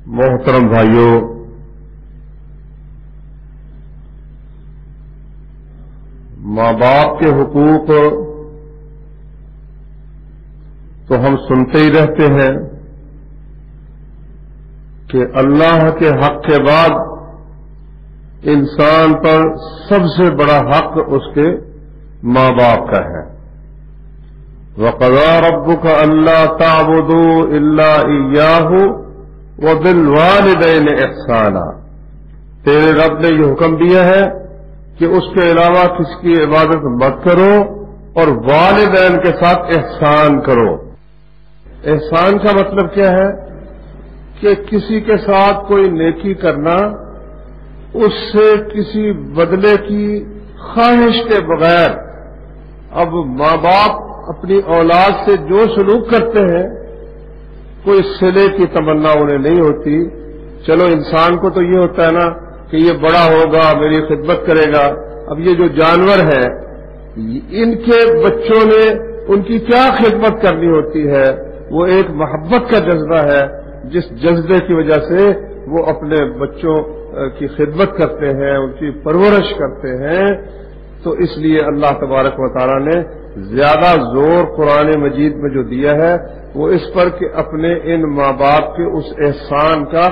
محترم بھائیوں، ماں باپ کے حقوق تو ہم سنتے ہی رہتے ہیں کہ اللہ کے حق کے بعد انسان پر سب سے بڑا حق اس کے ماں باپ کا ہے۔ وَقَضَىٰ رَبُّكَ أَلَّا تَعْبُدُوا إِلَّا إِيَّاهُ وَبِالْوَالِدَيْنِ إِحْسَانًا، تیرے رب نے یہ حکم دیا ہے کہ اس کے علاوہ کسی کی عبادت مت کرو اور والدین کے ساتھ احسان کرو۔ احسان کا مطلب کیا ہے کہ کسی کے ساتھ کوئی نیکی کرنا، اس سے کسی بدلے کی خواہش کے بغیر۔ اب ماں باپ اپنی اولاد سے جو سلوک کرتے ہیں، کوئی صلے کی تمنا انہیں نہیں ہوتی۔ چلو انسان کو تو یہ ہوتا ہے نا کہ یہ بڑا ہوگا میری خدمت کرے گا۔ اب یہ جو جانور ہیں، ان کے بچوں نے ان کی کیا خدمت کرنی ہوتی ہے؟ وہ ایک محبت کا جذبہ ہے، جس جذبے کی وجہ سے وہ اپنے بچوں کی خدمت کرتے ہیں، ان کی پرورش کرتے ہیں۔ تو اس لیے اللہ تبارک و تعالیٰ نے زیادہ زور قرآن مجید میں جو دیا ہے وہ اس پر کہ اپنے ان ماں باپ کے اس احسان کا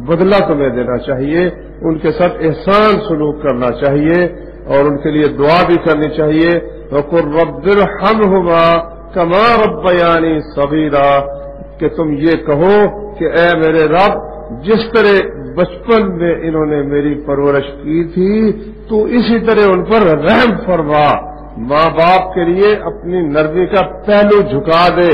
بدلہ تمہیں دینا چاہیے، ان کے ساتھ احسان سلوک کرنا چاہیے اور ان کے لیے دعا بھی کرنی چاہیے۔ وَقُلْ رَبِّ ارْحَمْهُمَا كَمَا رَبَّيَانِي صَغِيرًا، کہ تم یہ کہو کہ اے میرے رب، جس طرح بچپن میں انہوں نے میری پرورش کی تھی تو اسی طرح ان پر رحم فرما۔ ماں باپ کے لیے اپنی نرمی کا پہلو جھکا دے،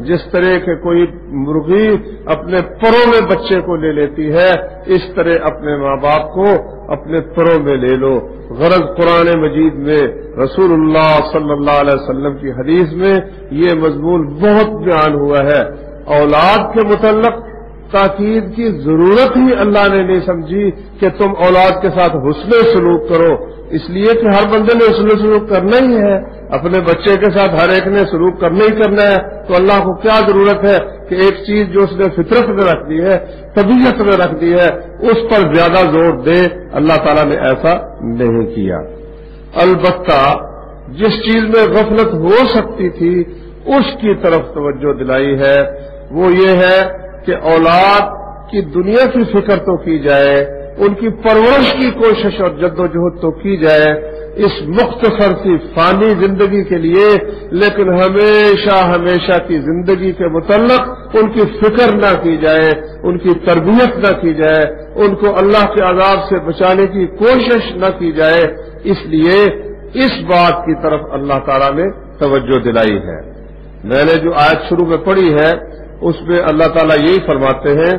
جس طرح کہ کوئی مرغی اپنے پروں میں بچے کو لے لیتی ہے، اس طرح اپنے ماں باپ کو اپنے پروں میں لے لو۔ غرض قرآن مجید میں رسول اللہ صلی اللہ علیہ وسلم کی حدیث میں یہ مضمون بہت بیان ہوا ہے۔ اولاد کے متعلق تاکید کی ضرورت ہی اللہ نے نہیں سمجھی کہ تم اولاد کے ساتھ حسن سلوک کرو، اس لیے کہ ہر بندے نے حسن سلوک کرنا ہی ہے، اپنے بچے کے ساتھ ہر ایک نے سلوک کرنا ہی کرنا ہے۔ تو اللہ کو کیا ضرورت ہے کہ ایک چیز جو اس نے فطرت میں رکھ دی ہے، طبیعت میں رکھ دی ہے، اس پر زیادہ زور دے؟ اللہ تعالیٰ نے ایسا نہیں کیا۔ البتہ جس چیز میں غفلت ہو سکتی تھی اس کی طرف توجہ دلائی ہے، وہ یہ ہے کہ اولاد کی دنیا کی فکر تو کی جائے، ان کی پرورش کی کوشش اور جد و جہد تو کی جائے اس مختصر سی فانی زندگی کے لیے، لیکن ہمیشہ ہمیشہ کی زندگی کے متعلق ان کی فکر نہ کی جائے، ان کی تربیت نہ کی جائے، ان کو اللہ کے عذاب سے بچانے کی کوشش نہ کی جائے۔ اس لیے اس بات کی طرف اللہ تعالیٰ نے توجہ دلائی ہے۔ میں نے جو آیت شروع میں پڑھی ہے اس میں اللہ تعالیٰ یہی فرماتے ہیں،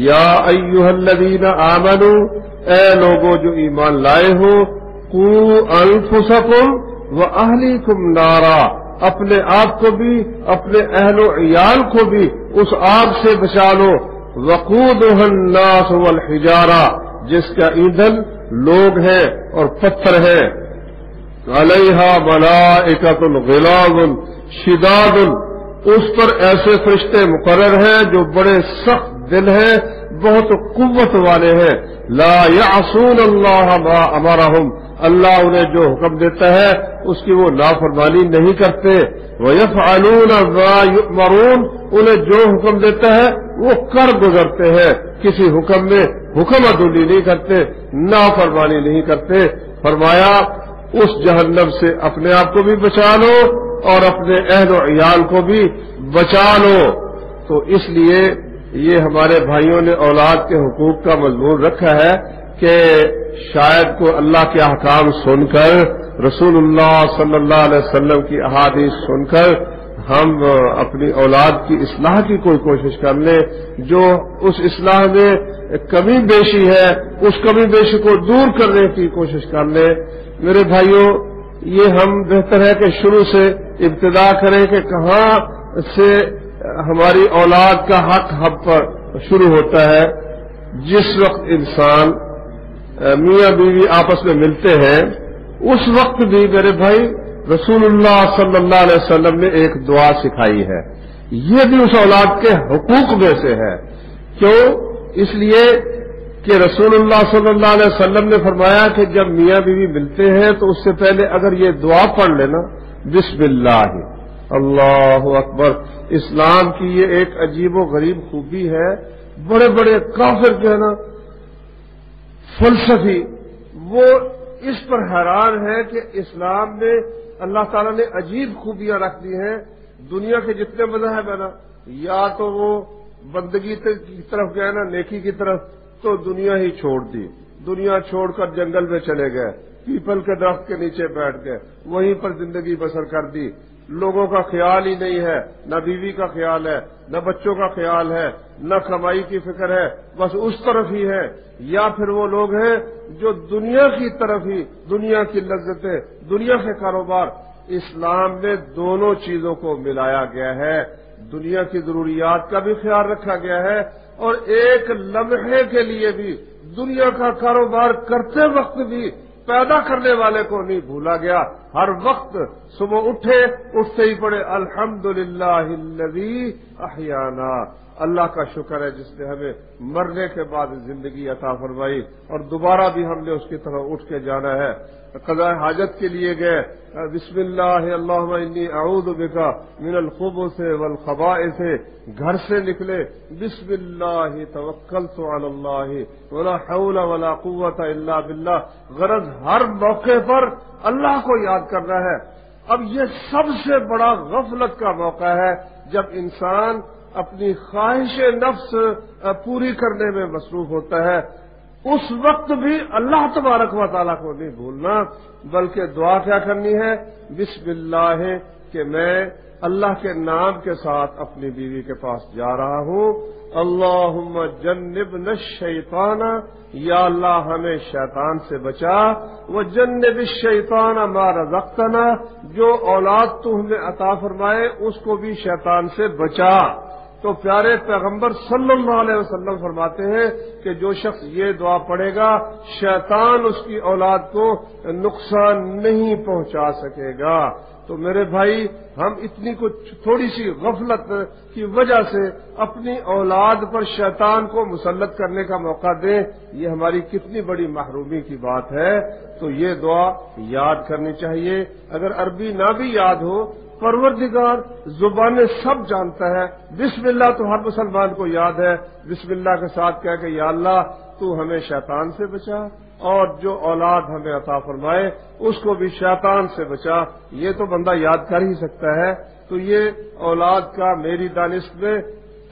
یا ایھا الذین آمنوا، اے لوگوں جو ایمان لائے ہو، قوا انفسکم واہلیکم نارا، اپنے آپ کو بھی اپنے اہل و عیال کو بھی اس آگ سے بچا لو، وقودھا الناس والحجارہ، جس کا ایندھن لوگ ہیں اور پتھر ہیں، علیہا ملائکۃ غلاظ شداد، اس پر ایسے فرشتے مقرر ہیں جو بڑے سخت دل ہیں، بہت قوت والے ہیں، لا یعصون اللہ ما امرہم، اللہ انہیں جو حکم دیتا ہے اس کی وہ نافرمانی نہیں کرتے، ویفعلون ما یؤمرون، انہیں جو حکم دیتا ہے وہ کر گزرتے ہیں، کسی حکم میں حکم عدولی نہیں کرتے، نافرمانی نہیں کرتے۔ فرمایا اس جہنم سے اپنے آپ کو بھی بچا لو اور اپنے اہل و عیال کو بھی بچا لو۔ تو اس لیے یہ ہمارے بھائیوں نے اولاد کے حقوق کا مضمون رکھا ہے کہ شاید کو اللہ کے احکام سن کر، رسول اللہ صلی اللہ علیہ وسلم کی احادیث سن کر ہم اپنی اولاد کی اصلاح کی کوئی کوشش کر لیں، جو اس اصلاح میں کمی بیشی ہے اس کمی بیشی کو دور کرنے کی کوشش کر لیں۔ میرے بھائیوں، یہ ہم بہتر ہے کہ شروع سے ابتدا کریں کہ کہاں سے ہماری اولاد کا حق ہم پر شروع ہوتا ہے۔ جس وقت انسان میاں بیوی آپس میں ملتے ہیں اس وقت بھی میرے بھائی رسول اللہ صلی اللہ علیہ وسلم نے ایک دعا سکھائی ہے، یہ بھی اس اولاد کے حقوق میں سے ہے۔ کیوں اس لیے کہ رسول اللہ صلی اللہ علیہ وسلم نے فرمایا کہ جب میاں بیوی ملتے ہیں تو اس سے پہلے اگر یہ دعا پڑھ لینا، بسم اللہ اللہ اکبر۔ اسلام کی یہ ایک عجیب و غریب خوبی ہے، بڑے بڑے کافر جو ہے نا فلسفی، وہ اس پر حیران ہے کہ اسلام میں اللہ تعالیٰ نے عجیب خوبیاں رکھ دی ہیں۔ دنیا کے جتنے مذہب ہیں نا، یا تو وہ بندگی کی طرف گئے نا، نیکی کی طرف، تو دنیا ہی چھوڑ دی، دنیا چھوڑ کر جنگل میں چلے گئے، پیپل کے درخت کے نیچے بیٹھ گئے، وہیں پر زندگی بسر کر دی۔ لوگوں کا خیال ہی نہیں ہے، نہ بیوی کا خیال ہے، نہ بچوں کا خیال ہے، نہ کمائی کی فکر ہے، بس اس طرف ہی ہے۔ یا پھر وہ لوگ ہیں جو دنیا کی طرف ہی، دنیا کی لذتیں، دنیا کے کاروبار۔ اسلام میں دونوں چیزوں کو ملایا گیا ہے، دنیا کی ضروریات کا بھی خیال رکھا گیا ہے، اور ایک لمحے کے لیے بھی دنیا کا کاروبار کرتے وقت بھی پیدا کرنے والے کو نہیں بھولا گیا۔ ہر وقت صبح اٹھتے ہی پڑھے الحمدللہ الذی احیانا، اللہ کا شکر ہے جس نے ہمیں مرنے کے بعد زندگی عطا فرمائی، اور دوبارہ بھی ہم نے اس کی طرح اٹھ کے جانا ہے۔ قضاء حاجت کے لیے گئے، بسم اللہ اللہم انی اعوذ بک من الخبث والخبائث، گھر سے نکلے بسم اللہ توکلت علی اللہ ولا حول ولا قوت الا باللہ، غرض ہر موقع پر اللہ کو یاد کرنا ہے۔ اب یہ سب سے بڑا غفلت کا موقع ہے جب انسان اپنی خواہش نفس پوری کرنے میں مصروف ہوتا ہے، اس وقت بھی اللہ تبارک و تعالیٰ کو نہیں بھولنا، بلکہ دعا کیا کرنی ہے؟ بسم اللہ، کہ میں اللہ کے نام کے ساتھ اپنی بیوی کے پاس جا رہا ہوں، اللہم جنبنا الشیطان، یا اللہ ہمیں شیطان سے بچا، وجنب الشیطان ما رزقتنا، جو اولاد تو ہمیں عطا فرمائے اس کو بھی شیطان سے بچا۔ تو پیارے پیغمبر صلی اللہ علیہ وسلم فرماتے ہیں کہ جو شخص یہ دعا پڑھے گا شیطان اس کی اولاد کو نقصان نہیں پہنچا سکے گا۔ تو میرے بھائی، ہم اتنی کچھ تھوڑی سی غفلت کی وجہ سے اپنی اولاد پر شیطان کو مسلط کرنے کا موقع دیں، یہ ہماری کتنی بڑی محرومی کی بات ہے۔ تو یہ دعا یاد کرنی چاہیے۔ اگر عربی نہ بھی یاد ہو، پروردگار زبانیں سب جانتا ہے، بسم اللہ تو ہر مسلمان کو یاد ہے، بسم اللہ کے ساتھ کہہ کہ یا اللہ تو ہمیں شیطان سے بچا، اور جو اولاد ہمیں عطا فرمائے اس کو بھی شیطان سے بچا، یہ تو بندہ یاد کر ہی سکتا ہے۔ تو یہ اولاد کا میری دانش میں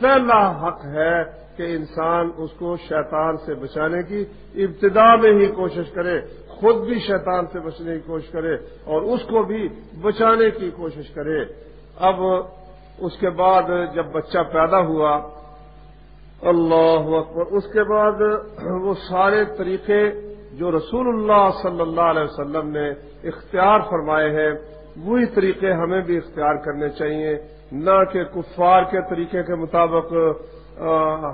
پہلا حق ہے کہ انسان اس کو شیطان سے بچانے کی ابتدا میں ہی کوشش کرے، خود بھی شیطان سے بچنے کی کوشش کرے اور اس کو بھی بچانے کی کوشش کرے۔ اب اس کے بعد جب بچہ پیدا ہوا، اللہ اکبر، اس کے بعد وہ سارے طریقے جو رسول اللہ صلی اللہ علیہ وسلم نے اختیار فرمائے ہیں وہی طریقے ہمیں بھی اختیار کرنے چاہیے، نہ کہ کفار کے طریقے کے مطابق۔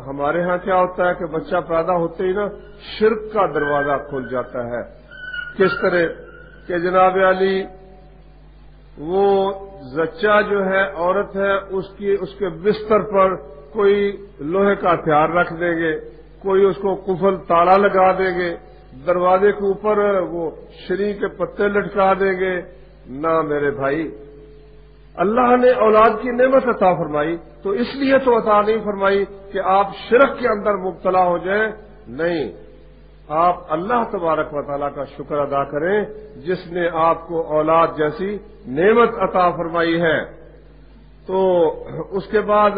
ہمارے ہاں کیا ہوتا ہے کہ بچہ پیدا ہوتے ہی نا شرک کا دروازہ کھل جاتا ہے۔ کس طرح کہ جناب علی وہ زچہ جو ہے عورت ہے اس کے بستر پر کوئی لوہے کا ہتھیار رکھ دیں گے، کوئی اس کو قفل تالا لگا دیں گے، دروازے کے اوپر وہ شری کے پتے لٹکا دیں گے۔ نہ میرے بھائی، اللہ نے اولاد کی نعمت عطا فرمائی تو اس لیے تو عطا نہیں فرمائی کہ آپ شرک کے اندر مبتلا ہو جائیں، نہیں، آپ اللہ تبارک و تعالیٰ کا شکر ادا کریں جس نے آپ کو اولاد جیسی نعمت عطا فرمائی ہے۔ تو اس کے بعد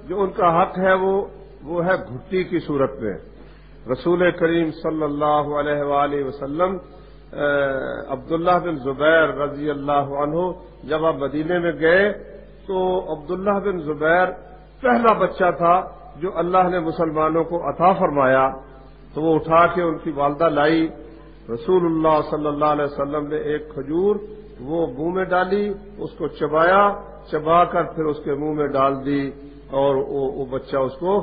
جو ان کا حق ہے وہ ہے گھٹی کی صورت میں۔ رسول کریم صلی اللہ علیہ وآلہ وسلم عبداللہ بن زبیر رضی اللہ عنہ جب آپ مدینے میں گئے تو عبداللہ بن زبیر پہلا بچہ تھا جو اللہ نے مسلمانوں کو عطا فرمایا، تو وہ اٹھا کے ان کی والدہ لائی، رسول اللہ صلی اللہ علیہ وسلم نے ایک کھجور وہ منہ میں ڈالی، اس کو چبایا، چبا کر پھر اس کے منہ میں ڈال دی اور وہ بچہ اس کو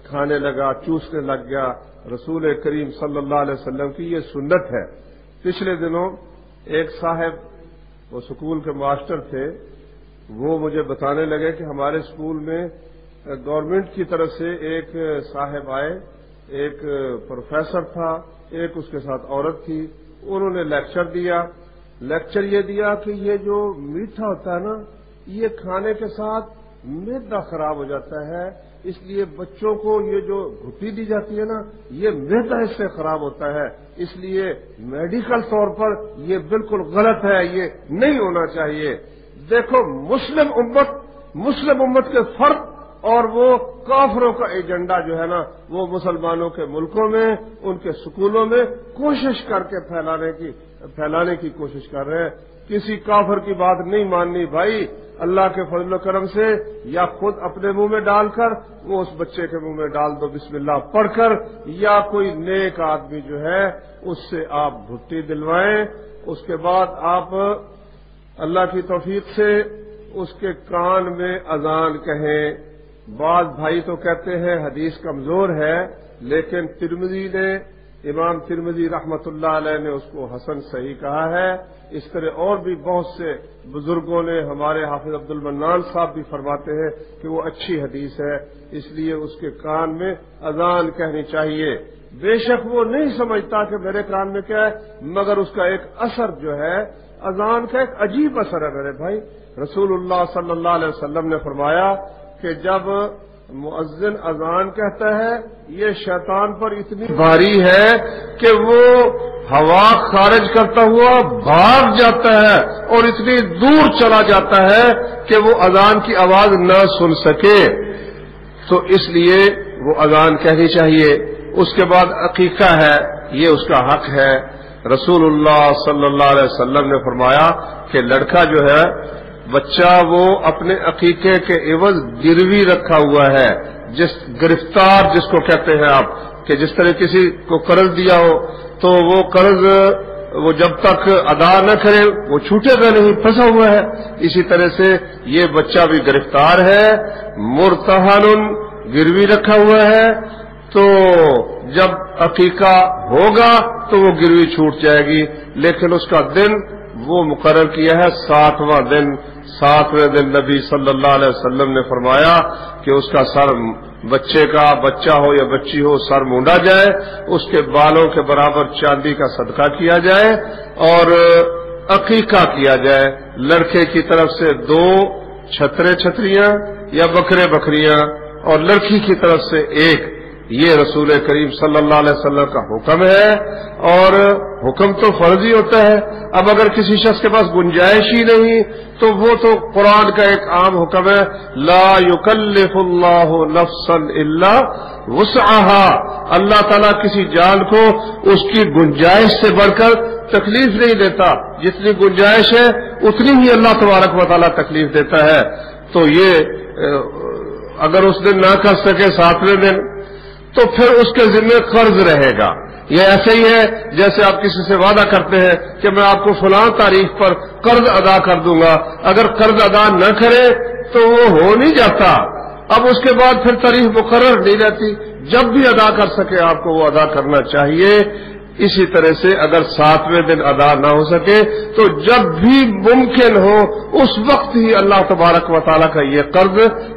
کھانے لگا، چوسنے لگ گیا۔ رسول کریم صلی اللہ علیہ وسلم کی یہ سنت ہے۔ پچھلے دنوں ایک صاحب، وہ سکول کے ماسٹر تھے، وہ مجھے بتانے لگے کہ ہمارے سکول میں گورنمنٹ کی طرف سے ایک صاحب آئے ایک پروفیسر تھا، ایک اس کے ساتھ عورت تھی، انہوں نے لیکچر دیا۔ لیکچر یہ دیا کہ یہ جو میٹھا ہوتا ہے نا، یہ کھانے کے ساتھ معدہ خراب ہو جاتا ہے، اس لیے بچوں کو یہ جو گھٹی دی جاتی ہے نا، یہ معدہ اس سے خراب ہوتا ہے، اس لیے میڈیکل طور پر یہ بالکل غلط ہے، یہ نہیں ہونا چاہیے۔ دیکھو مسلم امت کے فرد اور وہ کافروں کا ایجنڈا جو ہے نا، وہ مسلمانوں کے ملکوں میں ان کے سکولوں میں کوشش کر کے پھیلانے کی کوشش کر رہے ہیں۔ کسی کافر کی بات نہیں ماننی بھائی، اللہ کے فضل و کرم سے یا خود اپنے منہ میں ڈال کر وہ اس بچے کے منہ میں ڈال دو بسم اللہ پڑھ کر، یا کوئی نیک آدمی جو ہے اس سے آپ بھٹی دلوائیں، اس کے بعد آپ اللہ کی توفیق سے اس کے کان میں اذان کہیں۔ بعض بھائی تو کہتے ہیں حدیث کمزور ہے، لیکن امام ترمذی رحمت اللہ علیہ نے اس کو حسن صحیح کہا ہے۔ اس طرح اور بھی بہت سے بزرگوں نے، ہمارے حافظ عبد المنان صاحب بھی فرماتے ہیں کہ وہ اچھی حدیث ہے، اس لیے اس کے کان میں اذان کہنی چاہیے۔ بے شک وہ نہیں سمجھتا کہ میرے کان میں کیا ہے، مگر اس کا ایک اثر جو ہے، اذان کا ایک عجیب اثر ہے میرے بھائی۔ رسول اللہ صلی اللہ علیہ وسلم نے فرمایا کہ جب مؤذن اذان کہتا ہے، یہ شیطان پر اتنی بھاری ہے کہ وہ ہوا خارج کرتا ہوا بھاگ جاتا ہے اور اتنی دور چلا جاتا ہے کہ وہ اذان کی آواز نہ سن سکے، تو اس لیے وہ اذان کہنی چاہیے۔ اس کے بعد عقیقہ ہے، یہ اس کا حق ہے۔ رسول اللہ صلی اللہ علیہ وسلم نے فرمایا کہ لڑکا جو ہے، بچہ، وہ اپنے عقیقے کے عوض گروی رکھا ہوا ہے، گرفتار جس کو کہتے ہیں آپ، کہ جس طرح کسی کو قرض دیا ہو تو وہ قرض وہ جب تک ادا نہ کرے وہ چھوٹے گا نہیں، پھنسا ہوا ہے، اسی طرح سے یہ بچہ بھی گرفتار ہے، مرتہن، گروی رکھا ہوا ہے، تو جب عقیقہ ہوگا تو وہ گروی چھوٹ جائے گی، لیکن اس کا دن وہ مقرر کیا ہے 7واں دن۔ 7ویں دن نبی صلی اللہ علیہ وسلم نے فرمایا کہ اس کا سر، بچہ ہو یا بچی ہو، سر مونڈا جائے، اس کے بالوں کے برابر چاندی کا صدقہ کیا جائے اور عقیقہ کیا جائے۔ لڑکے کی طرف سے 2 چھتریاں یا بکریاں اور لڑکی کی طرف سے 1۔ یہ رسول کریم صلی اللہ علیہ وسلم کا حکم ہے، اور حکم تو فرضی ہوتا ہے۔ اب اگر کسی شخص کے پاس گنجائش ہی نہیں تو وہ تو قرآن کا ایک عام حکم ہے، لا یکلف اللہ نفسا الا وسعها، اللہ تعالیٰ کسی جان کو اس کی گنجائش سے بڑھ کر تکلیف نہیں دیتا، جتنی گنجائش ہے اتنی ہی اللہ تبارک و تعالیٰ تکلیف دیتا ہے۔ تو یہ اگر اس دن نہ کر سکے 7ویں دن تو پھر اس کے ذمہ قرض رہے گا۔ یہ ایسے ہی ہے جیسے آپ کسی سے وعدہ کرتے ہیں کہ میں آپ کو فلاں تاریخ پر قرض ادا کر دوں گا، اگر قرض ادا نہ کرے تو وہ ہو نہیں جاتا، اب اس کے بعد پھر تاریخ مقرر نہیں رہتی، جب بھی ادا کر سکے آپ کو وہ ادا کرنا چاہیے۔ اسی طرح سے اگر 7ویں دن ادا نہ ہو سکے تو جب بھی ممکن ہو اس وقت ہی اللہ تبارک و تعالیٰ کا یہ قرض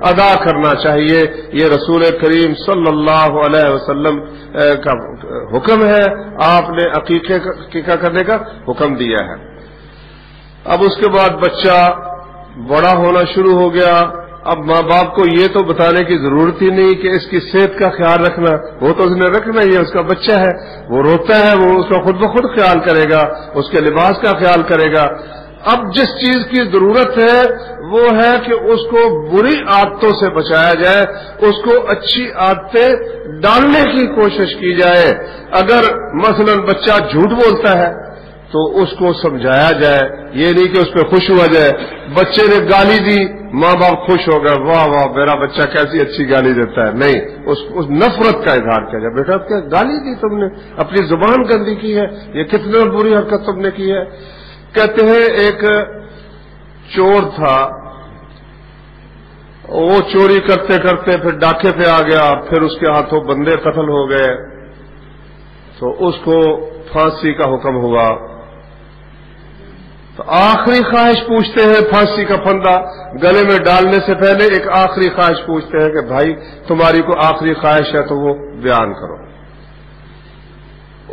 ادا کرنا چاہیے۔ یہ رسول کریم صلی اللہ علیہ وسلم کا حکم ہے، آپ نے عقیقہ کرنے کا حکم دیا ہے۔ اب اس کے بعد بچہ بڑا ہونا شروع ہو گیا، اب ماں باپ کو یہ تو بتانے کی ضرورت ہی نہیں کہ اس کی صحت کا خیال رکھنا، وہ تو اس نے رکھنا ہی ہے، اس کا بچہ ہے، وہ روتا ہے، وہ اس کا خود بخود خیال کرے گا، اس کے لباس کا خیال کرے گا۔ اب جس چیز کی ضرورت ہے وہ ہے کہ اس کو بری عادتوں سے بچایا جائے، اس کو اچھی عادتیں ڈالنے کی کوشش کی جائے۔ اگر مثلا بچہ جھوٹ بولتا ہے تو اس کو سمجھایا جائے، یہ نہیں کہ اس پہ خوش ہوا جائے۔ بچے نے گالی دی، ماں باپ خوش ہو گئے، واہ واہ میرا بچہ کیسی اچھی گالی دیتا ہے، نہیں، اس نفرت کا اظہار کیا جائے، بیٹا کیا گالی دی تم نے، اپنی زبان گندی کی ہے، یہ کتنے بری حرکت تم نے کی ہے۔ کہتے ہیں ایک چور تھا، وہ چوری کرتے کرتے پھر ڈاکے پہ آ گیا، پھر اس کے ہاتھوں بندے قتل ہو گئے، تو اس کو پھانسی کا حکم ہوا۔ تو آخری خواہش پوچھتے ہیں، پھانسی کا پھندا گلے میں ڈالنے سے پہلے ایک آخری خواہش پوچھتے ہیں کہ بھائی تمہاری کو آخری خواہش ہے تو وہ بیان کرو۔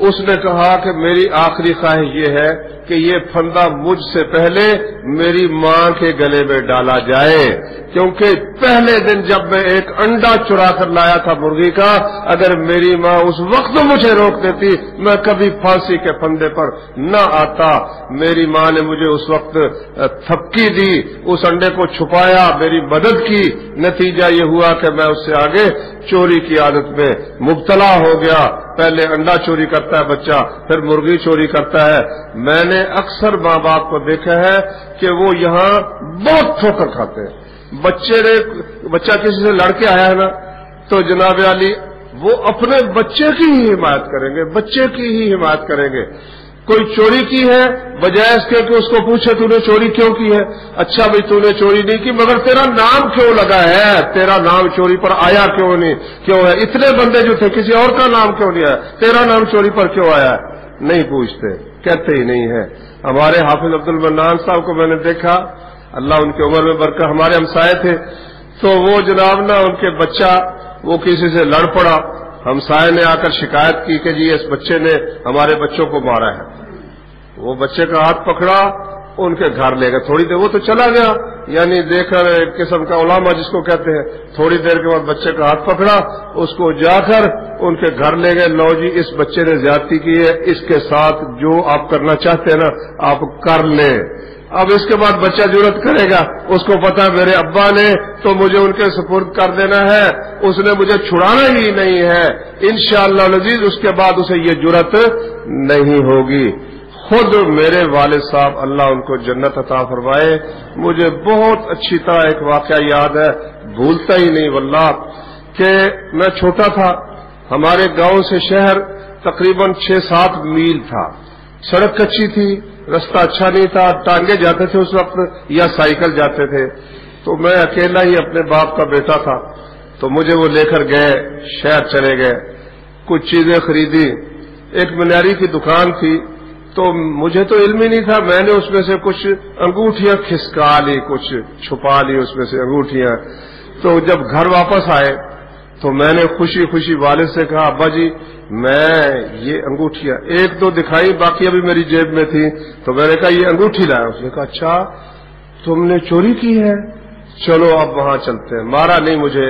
اس نے کہا کہ میری آخری خواہش یہ ہے کہ یہ پھندا مجھ سے پہلے میری ماں کے گلے میں ڈالا جائے، کیونکہ پہلے دن جب میں ایک انڈا چرا کر لایا تھا مرغی کا، اگر میری ماں اس وقت مجھے روک دیتی میں کبھی پھانسی کے پھندے پر نہ آتا۔ میری ماں نے مجھے اس وقت تھپکی دی، اس انڈے کو چھپایا، میری مدد کی، نتیجہ یہ ہوا کہ میں اس سے آگے چوری کی عادت میں مبتلا ہو گیا۔ پہلے انڈا چوری کرتا ہے بچہ، پھر مرغی چوری کرتا ہے۔ میں نے اکثر ماں باپ کو دیکھا ہے کہ وہ یہاں بہت ٹھوکر کھاتے ہیں۔ بچہ کسی سے لڑ کے آیا ہے نا تو جناب علی وہ اپنے بچے کی ہی حمایت کریں گے، بچے کی ہی حمایت کریں گے۔ کوئی چوری کی ہے، بجائے اس کے کہ اس کو پوچھے تو نے چوری کیوں کی ہے، اچھا بھائی تو نے چوری نہیں کی مگر تیرا نام کیوں لگا ہے، تیرا نام چوری پر آیا کیوں ہے، اتنے بندے جو تھے کسی اور کا نام کیوں نہیں آیا، تیرا نام چوری پر کیوں آیا ہے؟ نہیں پوچھتے، کہتے ہی نہیں ہے۔ ہمارے حافظ عبد المنان صاحب کو میں نے دیکھا، اللہ ان کی عمر میں برکت، ہمارے ہمسائے تھے، تو وہ جناب نا ان کے بچہ وہ کسی سے لڑ پڑا، ہمسائے نے آ کر شکایت کی کہ جی اس بچے نے ہمارے بچوں کو مارا ہے۔ وہ بچے کا ہاتھ پکڑا، ان کے گھر لے گئے، تھوڑی دیر وہ تو چلا گیا، یعنی دیکھ کر ایک قسم کا علامہ جس کو کہتے ہیں، تھوڑی دیر کے بعد بچے کا ہاتھ پکڑا، اس کو جا کر ان کے گھر لے گئے، لو جی اس بچے نے زیادتی کی ہے، اس کے ساتھ جو آپ کرنا چاہتے ہیں نا آپ کر لیں۔ اب اس کے بعد بچہ جرأت کرے گا، اس کو پتا ہے میرے ابا نے تو مجھے ان کے سپرد کر دینا ہے، اس نے مجھے چھڑانا ہی نہیں ہے، انشاءاللہ العزیز اس کے بعد اسے یہ جرأت نہیں ہوگی۔ خود میرے والد صاحب اللہ ان کو جنت عطا فرمائے، مجھے بہت اچھی طرح ایک واقعہ یاد ہے، بھولتا ہی نہیں واللہ، کہ میں چھوٹا تھا، ہمارے گاؤں سے شہر تقریباً 6-7 میل تھا، سڑک کچی تھی، رستہ اچھا نہیں تھا، ٹانگے جاتے تھے اس وقت یا سائیکل جاتے تھے، تو میں اکیلا ہی اپنے باپ کا بیٹا تھا، تو مجھے وہ لے کر گئے، شہر چلے گئے، کچھ چیزیں خریدی، ایک منیاری کی دکان تھی، تو مجھے تو علم ہی نہیں تھا، میں نے اس میں سے کچھ انگوٹھیاں کھسکا لی، کچھ چھپا لی اس میں سے انگوٹھیاں۔ تو جب گھر واپس آئے تو میں نے خوشی خوشی والد سے کہا ابا جی میں یہ انگوٹھیاں، ایک دو دکھائی باقی ابھی میری جیب میں تھی، تو میں نے کہا یہ انگوٹھی لایا، اس نے کہا اچھا تم نے چوری کی ہے، چلو اب وہاں چلتے ہیں، مارا نہیں مجھے،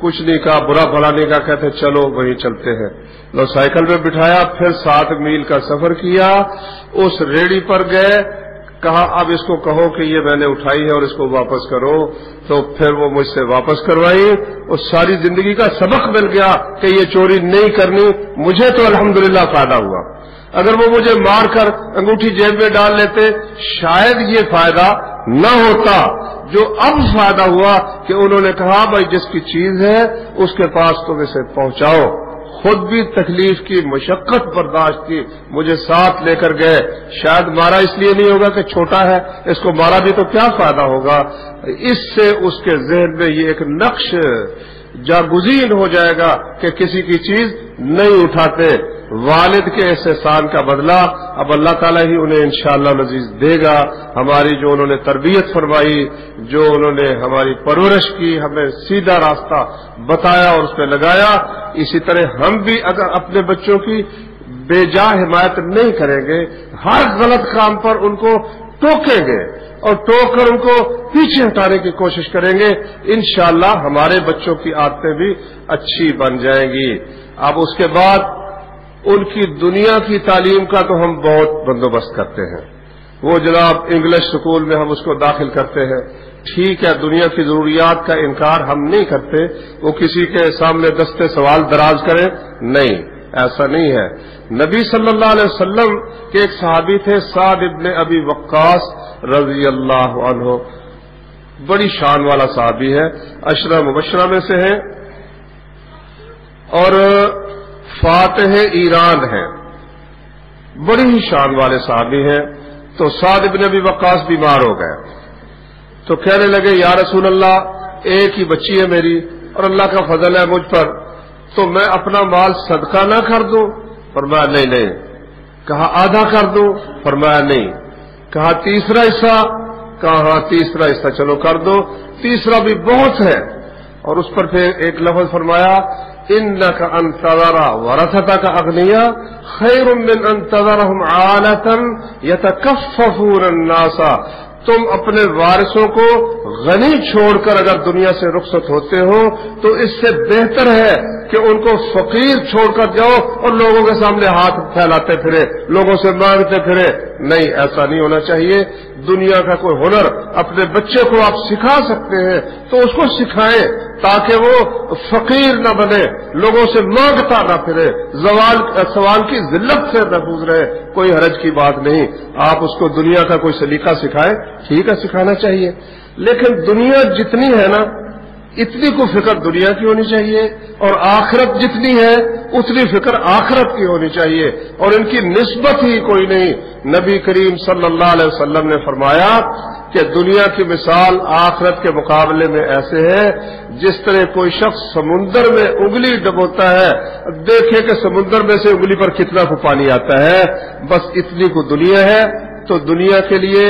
کچھ نہیں کہا، برا بھلا نہیں کہا، کہتے چلو وہیں چلتے ہیں، لو سائیکل پہ بٹھایا، پھر 7 میل کا سفر کیا، اس ریڑی پر گئے، کہا اب اس کو کہو کہ یہ میں نے اٹھائی ہے اور اس کو واپس کرو، تو پھر وہ مجھ سے واپس کروائی، اور ساری زندگی کا سبق مل گیا کہ یہ چوری نہیں کرنی، مجھے تو الحمدللہ فائدہ ہوا، اگر وہ مجھے مار کر انگوٹھی جیب میں ڈال لیتے شاید یہ فائدہ نہ ہوتا جو اب فائدہ ہوا کہ انہوں نے کہا بھائی جس کی چیز ہے اس کے پاس تم اسے پہنچاؤ، خود بھی تکلیف کی مشقت برداشت کی، مجھے ساتھ لے کر گئے، شاید مارا اس لیے نہیں ہوگا کہ چھوٹا ہے، اس کو مارا بھی تو کیا فائدہ ہوگا، اس سے اس کے ذہن میں یہ ایک نقش جاگزین ہو جائے گا کہ کسی کی چیز نہیں اٹھاتے، والد کے اس احسان کا بدلہ اب اللہ تعالیٰ ہی انہیں انشاءاللہ العزیز دے گا، ہماری جو انہوں نے تربیت فرمائی، جو انہوں نے ہماری پرورش کی، ہمیں سیدھا راستہ بتایا اور اس پہ لگایا، اسی طرح ہم بھی اگر اپنے بچوں کی بے جا حمایت نہیں کریں گے، ہر غلط کام پر ان کو ٹوکیں گے اور ٹوک کر ان کو پیچھے ہٹانے کی کوشش کریں گے، انشاءاللہ ہمارے بچوں کی عادتیں بھی اچھی بن جائیں گی۔ اب اس کے بعد ان کی دنیا کی تعلیم کا تو ہم بہت بندوبست کرتے ہیں، وہ جناب انگلش سکول میں ہم اس کو داخل کرتے ہیں، ٹھیک ہے دنیا کی ضروریات کا انکار ہم نہیں کرتے، وہ کسی کے سامنے دستے سوال دراز کریں، نہیں ایسا نہیں ہے۔ نبی صلی اللہ علیہ وسلم کے ایک صحابی تھے سعد ابن ابی وقاص رضی اللہ عنہ، بڑی شان والا صحابی ہے، عشرہ مبشرہ میں سے ہیں اور فاتح ایران ہیں، بڑی ہی شان والے صحابی ہیں۔ تو سعد ابن ابی وقاص بیمار ہو گئے تو کہنے لگے یا رسول اللہ ایک ہی بچی ہے میری اور اللہ کا فضل ہے مجھ پر، تو میں اپنا مال صدقہ نہ کر دوں؟ فرمایا نہیں نہیں۔ کہا آدھا کر دوں؟ فرمایا نہیں۔ کہا تیسرا حصہ، کہا تیسرا حصہ چلو کر دو، تیسرا بھی بہت ہے، اور اس پر پھر ایک لفظ فرمایا انک ان تذر ورثتک اغنیا خیر من ان تذرهم عالۃ یتکففون الناس، تم اپنے وارثوں کو غنی چھوڑ کر اگر دنیا سے رخصت ہوتے ہو تو اس سے بہتر ہے کہ ان کو فقیر چھوڑ کر جاؤ اور لوگوں کے سامنے ہاتھ پھیلاتے پھرے، لوگوں سے مانگتے پھرے۔ نہیں، ایسا نہیں ہونا چاہیے۔ دنیا کا کوئی ہنر اپنے بچے کو آپ سکھا سکتے ہیں تو اس کو سکھائیں تاکہ وہ فقیر نہ بنے، لوگوں سے مانگتا نہ پھرے، سوال کی ذلت سے محفوظ رہے، کوئی حرج کی بات نہیں۔ آپ اس کو دنیا کا کوئی سلیقہ سکھائیں، ٹھیک ہے، سکھانا چاہیے، لیکن دنیا جتنی ہے نا اتنی کو فکر دنیا کی ہونی چاہیے، اور آخرت جتنی ہے اتنی فکر آخرت کی ہونی چاہیے، اور ان کی نسبت ہی کوئی نہیں۔ نبی کریم صلی اللہ علیہ وسلم نے فرمایا کہ دنیا کی مثال آخرت کے مقابلے میں ایسے ہے جس طرح کوئی شخص سمندر میں انگلی ڈبوتا ہے، دیکھے کہ سمندر میں سے انگلی پر کتنا کو پانی آتا ہے، بس اتنی کو دنیا ہے۔ تو دنیا کے لیے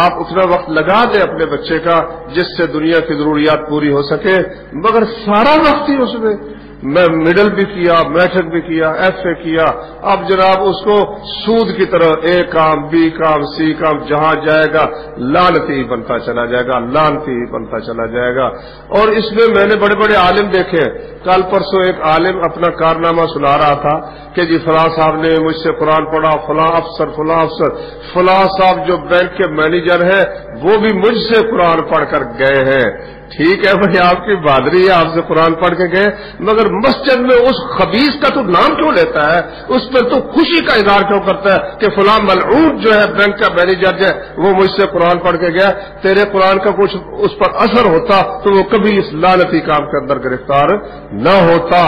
آپ اتنا وقت لگا دیں اپنے بچے کا جس سے دنیا کی ضروریات پوری ہو سکے، مگر سارا وقت ہی اس میں مڈل بھی کیا، میٹرک بھی کیا، ایف اے کیا، اب جناب اس کو سود کی طرح اے کام بی کام سی کام جہاں جائے گا لعنتی بنتا چلا جائے گا، لعنتی بنتا چلا جائے گا۔ اور اس میں میں نے بڑے بڑے عالم دیکھے، کل پرسوں ایک عالم اپنا کارنامہ سنا رہا تھا کہ جی فلاں صاحب نے مجھ سے قرآن پڑھا، فلاں افسر، فلاں صاحب جو بینک کے مینیجر ہیں وہ بھی مجھ سے قرآن پڑھ کر گئے ہیں۔ ٹھیک ہے بھائی، آپ کی بہادری ہے، آپ سے قرآن پڑھ کے گئے، مگر مسجد میں اس خبیث کا تو نام کیوں لیتا ہے؟ اس پر تو خوشی کا اظہار کیوں کرتا ہے کہ فلاں ملعون جو ہے بینک کا مینیجر ہے وہ مجھ سے قرآن پڑھ کے گیا؟ تیرے قرآن کا کچھ اس پر اثر ہوتا تو وہ کبھی اس لعنتی کام کے اندر گرفتار نہ ہوتا۔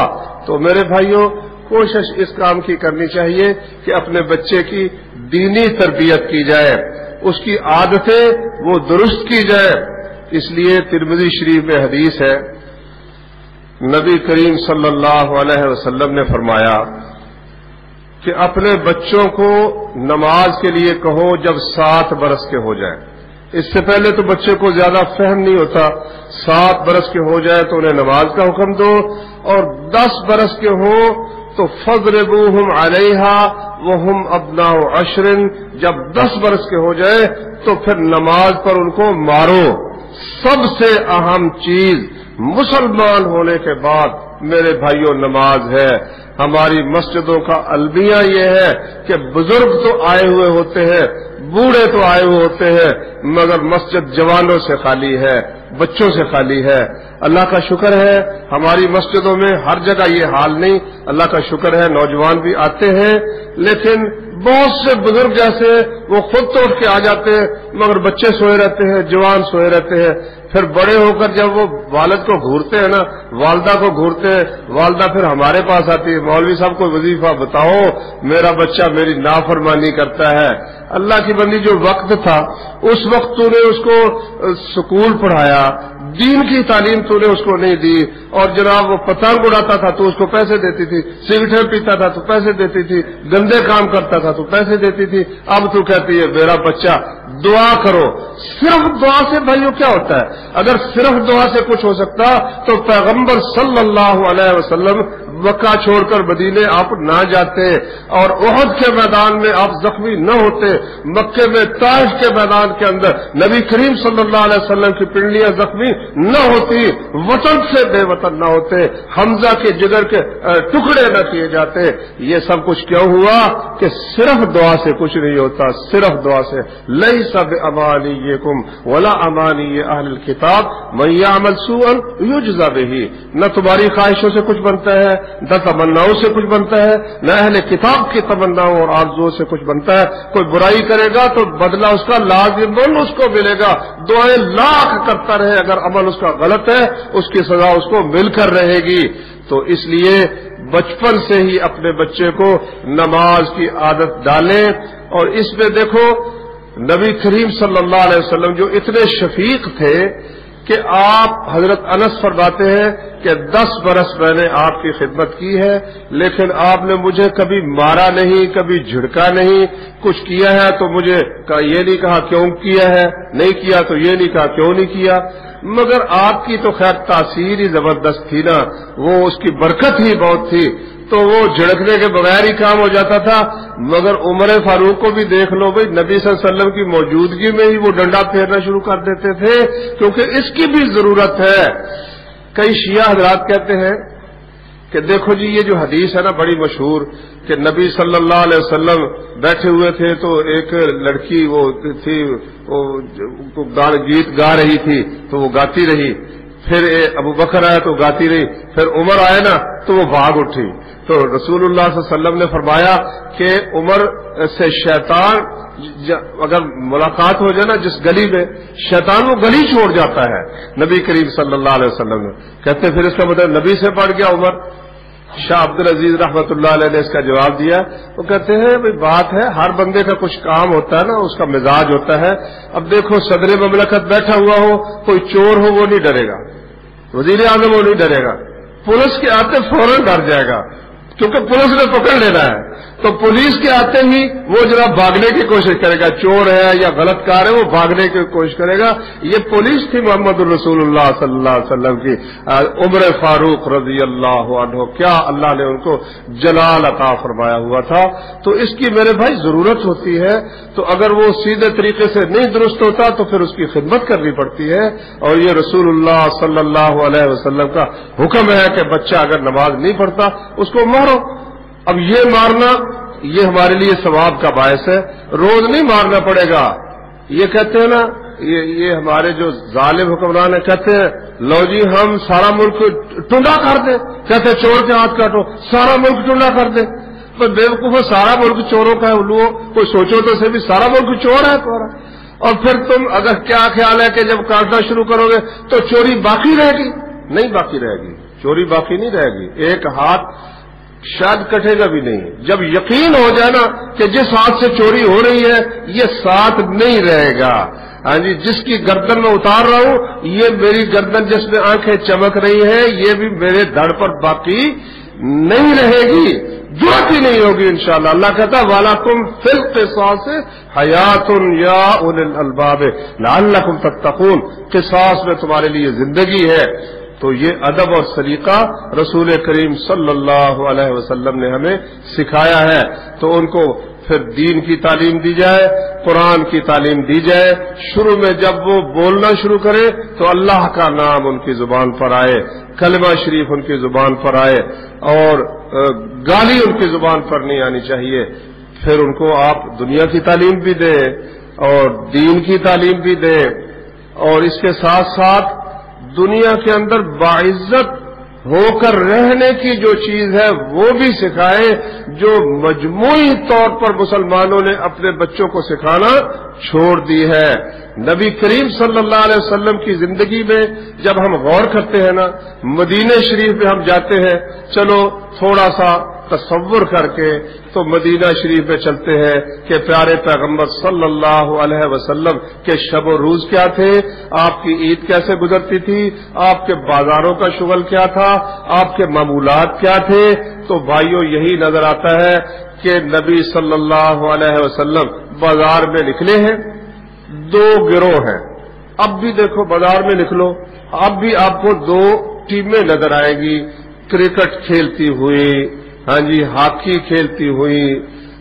تو میرے بھائیوں، کوشش اس کام کی کرنی چاہیے کہ اپنے بچے کی دینی تربیت کی جائے، اس کی عادتیں وہ درست کی جائے۔ اس لیے ترمذی شریف میں حدیث ہے، نبی کریم صلی اللہ علیہ وسلم نے فرمایا کہ اپنے بچوں کو نماز کے لیے کہو جب 7 برس کے ہو جائیں۔ اس سے پہلے تو بچے کو زیادہ فہم نہیں ہوتا، 7 برس کے ہو جائے تو انہیں نماز کا حکم دو، اور 10 برس کے ہو تو فضربوہم علیہا وہم ابناء 10، جب 10 برس کے ہو جائے تو پھر نماز پر ان کو مارو۔ سب سے اہم چیز مسلمان ہونے کے بعد میرے بھائیوں نماز ہے۔ ہماری مسجدوں کا المیہ یہ ہے کہ بزرگ تو آئے ہوئے ہوتے ہیں، بوڑھے تو آئے ہوئے ہوتے ہیں، مگر مسجد جوانوں سے خالی ہے، بچوں سے خالی ہے۔ اللہ کا شکر ہے ہماری مسجدوں میں ہر جگہ یہ حال نہیں، اللہ کا شکر ہے نوجوان بھی آتے ہیں، لیکن بہت سے بزرگ جیسے وہ خود تو اٹھ کے آ جاتے ہیں مگر بچے سوئے رہتے ہیں، جوان سوئے رہتے ہیں۔ پھر بڑے ہو کر جب وہ والد کو گھورتے ہیں نا، والدہ کو گھورتے ہیں، والدہ پھر ہمارے پاس آتی ہے، مولوی صاحب کو وظیفہ بتاؤ، میرا بچہ میری نافرمانی کرتا ہے۔ اللہ کی بندی، جو وقت تھا اس وقت تو نے اس کو سکول پڑھایا، دین کی تعلیم تو نے اس کو نہیں دی، اور جناب وہ پتنگ اڑاتا تھا تو اس کو پیسے دیتی تھی، سگریٹ پیتا تھا تو پیسے دیتی تھی، گندے کام کرتا تھا تو پیسے دیتی تھی، اب تو کہتی ہے میرا بچہ۔ دعا کرو، صرف دعا سے بھائیوں کیا ہوتا ہے؟ اگر صرف دعا سے کچھ ہو سکتا تو پیغمبر صلی اللہ علیہ وسلم مکہ چھوڑ کر مدینے آپ نہ جاتے، اور احد کے میدان میں آپ زخمی نہ ہوتے، مکے میں طائف کے میدان کے اندر نبی کریم صلی اللہ علیہ وسلم کی پنڈلیاں زخمی نہ ہوتی، وطن سے بے وطن نہ ہوتے، حمزہ کے جگر کے ٹکڑے نہ کیے جاتے۔ یہ سب کچھ کیوں ہوا کہ صرف دعا سے کچھ نہیں ہوتا، صرف دعا سے۔ لیس بامانیکم ولا امانی اہل الکتاب من یعمل سوءا یجزا بہ، نہ تمہاری خواہشوں سے کچھ بنتا ہے، نہ تمناؤں سے کچھ بنتا ہے، نہ اہل کتاب کی تمناؤں اور آرزوؤں سے کچھ بنتا ہے۔ کوئی برائی کرے گا تو بدلہ اس کا لازماً اس کو ملے گا، دعائیں لاکھ کرتا رہے، اگر عمل اس کا غلط ہے اس کی سزا اس کو مل کر رہے گی۔ تو اس لیے بچپن سے ہی اپنے بچے کو نماز کی عادت ڈالیں۔ اور اس میں دیکھو نبی کریم صلی اللہ علیہ وسلم جو اتنے شفیق تھے کہ آپ حضرت انس فرماتے ہیں کہ 10 برس میں نے آپ کی خدمت کی ہے، لیکن آپ نے مجھے کبھی مارا نہیں، کبھی جھڑکا نہیں، کچھ کیا ہے تو مجھے یہ نہیں کہا کیوں کیا ہے، نہیں کیا تو یہ نہیں کہا کیوں نہیں کیا، مگر آپ کی تو خیر تاثیر ہی زبردست تھی نا، وہ اس کی برکت ہی بہت تھی، تو وہ جھڑکنے کے بغیر ہی کام ہو جاتا تھا۔ مگر عمر فاروق کو بھی دیکھ لو بھائی، نبی صلی اللہ علیہ وسلم کی موجودگی میں ہی وہ ڈنڈا پھیرنا شروع کر دیتے تھے، کیونکہ اس کی بھی ضرورت ہے۔ کئی شیعہ حضرات کہتے ہیں کہ دیکھو جی یہ جو حدیث ہے نا بڑی مشہور، کہ نبی صلی اللہ علیہ وسلم بیٹھے ہوئے تھے تو ایک لڑکی وہ تھی، وہ گیت گا رہی تھی تو وہ گاتی رہی، پھر ابو بکر آیا تو گاتی رہی، پھر عمر آئے نا تو وہ بھاگ اٹھی، تو رسول اللہ صلی اللہ علیہ وسلم نے فرمایا کہ عمر سے شیطان اگر ملاقات ہو جائے نا جس گلی میں، شیطان وہ گلی چھوڑ جاتا ہے۔ نبی کریم صلی اللہ علیہ وسلم نے کہتے پھر اس کا مطلب نبی سے پڑھ گیا عمر؟ شاہ عبد العزیز رحمۃ اللہ علیہ نے اس کا جواب دیا، وہ کہتے ہیں بھئی بات ہے ہر بندے کا کچھ کام ہوتا ہے نا، اس کا مزاج ہوتا ہے۔ اب دیکھو صدر مملکت بیٹھا ہوا ہو، کوئی چور ہو وہ نہیں ڈرے گا، وزیر اعظم وہ نہیں ڈرے گا، پولیس کے آتے فوراً ڈر جائے گا کیونکہ پولیس نے پکڑ لینا ہے، تو پولیس کے آتے ہی وہ جناب بھاگنے کی کوشش کرے گا، چور ہے یا غلط کار ہے وہ بھاگنے کی کوشش کرے گا۔ یہ پولیس تھی محمد الرسول اللہ صلی اللہ علیہ وسلم کی، عمر فاروق رضی اللہ عنہ، کیا اللہ نے ان کو جلال عطا فرمایا ہوا تھا۔ تو اس کی میرے بھائی ضرورت ہوتی ہے، تو اگر وہ سیدھے طریقے سے نہیں درست ہوتا تو پھر اس کی خدمت کرنی پڑتی ہے، اور یہ رسول اللہ صلی اللہ علیہ وسلم کا حکم ہے کہ بچہ اگر نماز نہیں پڑھتا اس کو مارو۔ اب یہ مارنا یہ ہمارے لیے ثواب کا باعث ہے، روز نہیں مارنا پڑے گا۔ یہ کہتے ہیں نا، یہ ہمارے جو ظالم حکمران ہیں کہتے ہیں لو جی ہم سارا ملک ٹنڈا کر دیں، کہتے ہیں چور کے ہاتھ کاٹو، سارا ملک ٹنڈا کر دیں۔ تو بیوقوف سارا ملک چوروں کا ہے، الو کوئی سوچو تو سے بھی سارا ملک چور ہے تمہارا، اور پھر تم اگر کیا خیال ہے کہ جب کاٹنا شروع کرو گے تو چوری باقی رہے گی؟ نہیں باقی رہے گی، چوری باقی نہیں رہے گی، ایک ہاتھ شاید کٹے گا بھی نہیں۔ جب یقین ہو جائے نا کہ جس ہاتھ سے چوری ہو رہی ہے یہ ساتھ نہیں رہے گا، ہاں جی جس کی گردن میں اتار رہا ہوں یہ میری گردن جس میں آنکھیں چمک رہی ہیں یہ بھی میرے دھڑ پر باقی نہیں رہے گی، ضرورت ہی نہیں ہوگی انشاءاللہ۔ اللہ کہتا وَلَكُمْ فِي الْقِصَاصِ حَيَاةٌ يَا أُولِي الْأَلْبَابِ لَعَلَّكُمْ تَتَّقُونَ، قصاص میں تمہارے لیے زندگی ہے۔ تو یہ ادب اور سلیقہ رسول کریم صلی اللہ علیہ وسلم نے ہمیں سکھایا ہے، تو ان کو پھر دین کی تعلیم دی جائے، قرآن کی تعلیم دی جائے، شروع میں جب وہ بولنا شروع کرے تو اللہ کا نام ان کی زبان پر آئے، کلمہ شریف ان کی زبان پر آئے، اور گالی ان کی زبان پر نہیں آنی چاہیے۔ پھر ان کو آپ دنیا کی تعلیم بھی دیں اور دین کی تعلیم بھی دیں، اور اس کے ساتھ ساتھ دنیا کے اندر باعزت ہو کر رہنے کی جو چیز ہے وہ بھی سکھائے، جو مجموعی طور پر مسلمانوں نے اپنے بچوں کو سکھانا چھوڑ دی ہے۔ نبی کریم صلی اللہ علیہ وسلم کی زندگی میں جب ہم غور کرتے ہیں نا، مدینہ شریف میں ہم جاتے ہیں، چلو تھوڑا سا تصور کر کے تو مدینہ شریف میں چلتے ہیں کہ پیارے پیغمبر صلی اللہ علیہ وسلم کے شب و روز کیا تھے، آپ کی عید کیسے گزرتی تھی، آپ کے بازاروں کا شغل کیا تھا، آپ کے معمولات کیا تھے۔ تو بھائیوں یہی نظر آتا ہے کہ نبی صلی اللہ علیہ وسلم بازار میں نکلے ہیں، دو گروہ ہیں۔ اب بھی دیکھو بازار میں نکلو، اب بھی آپ کو دو ٹیمیں نظر آئیں گی، کرکٹ کھیلتی ہوئی، ہاں جی ہاکی کھیلتی ہوئی،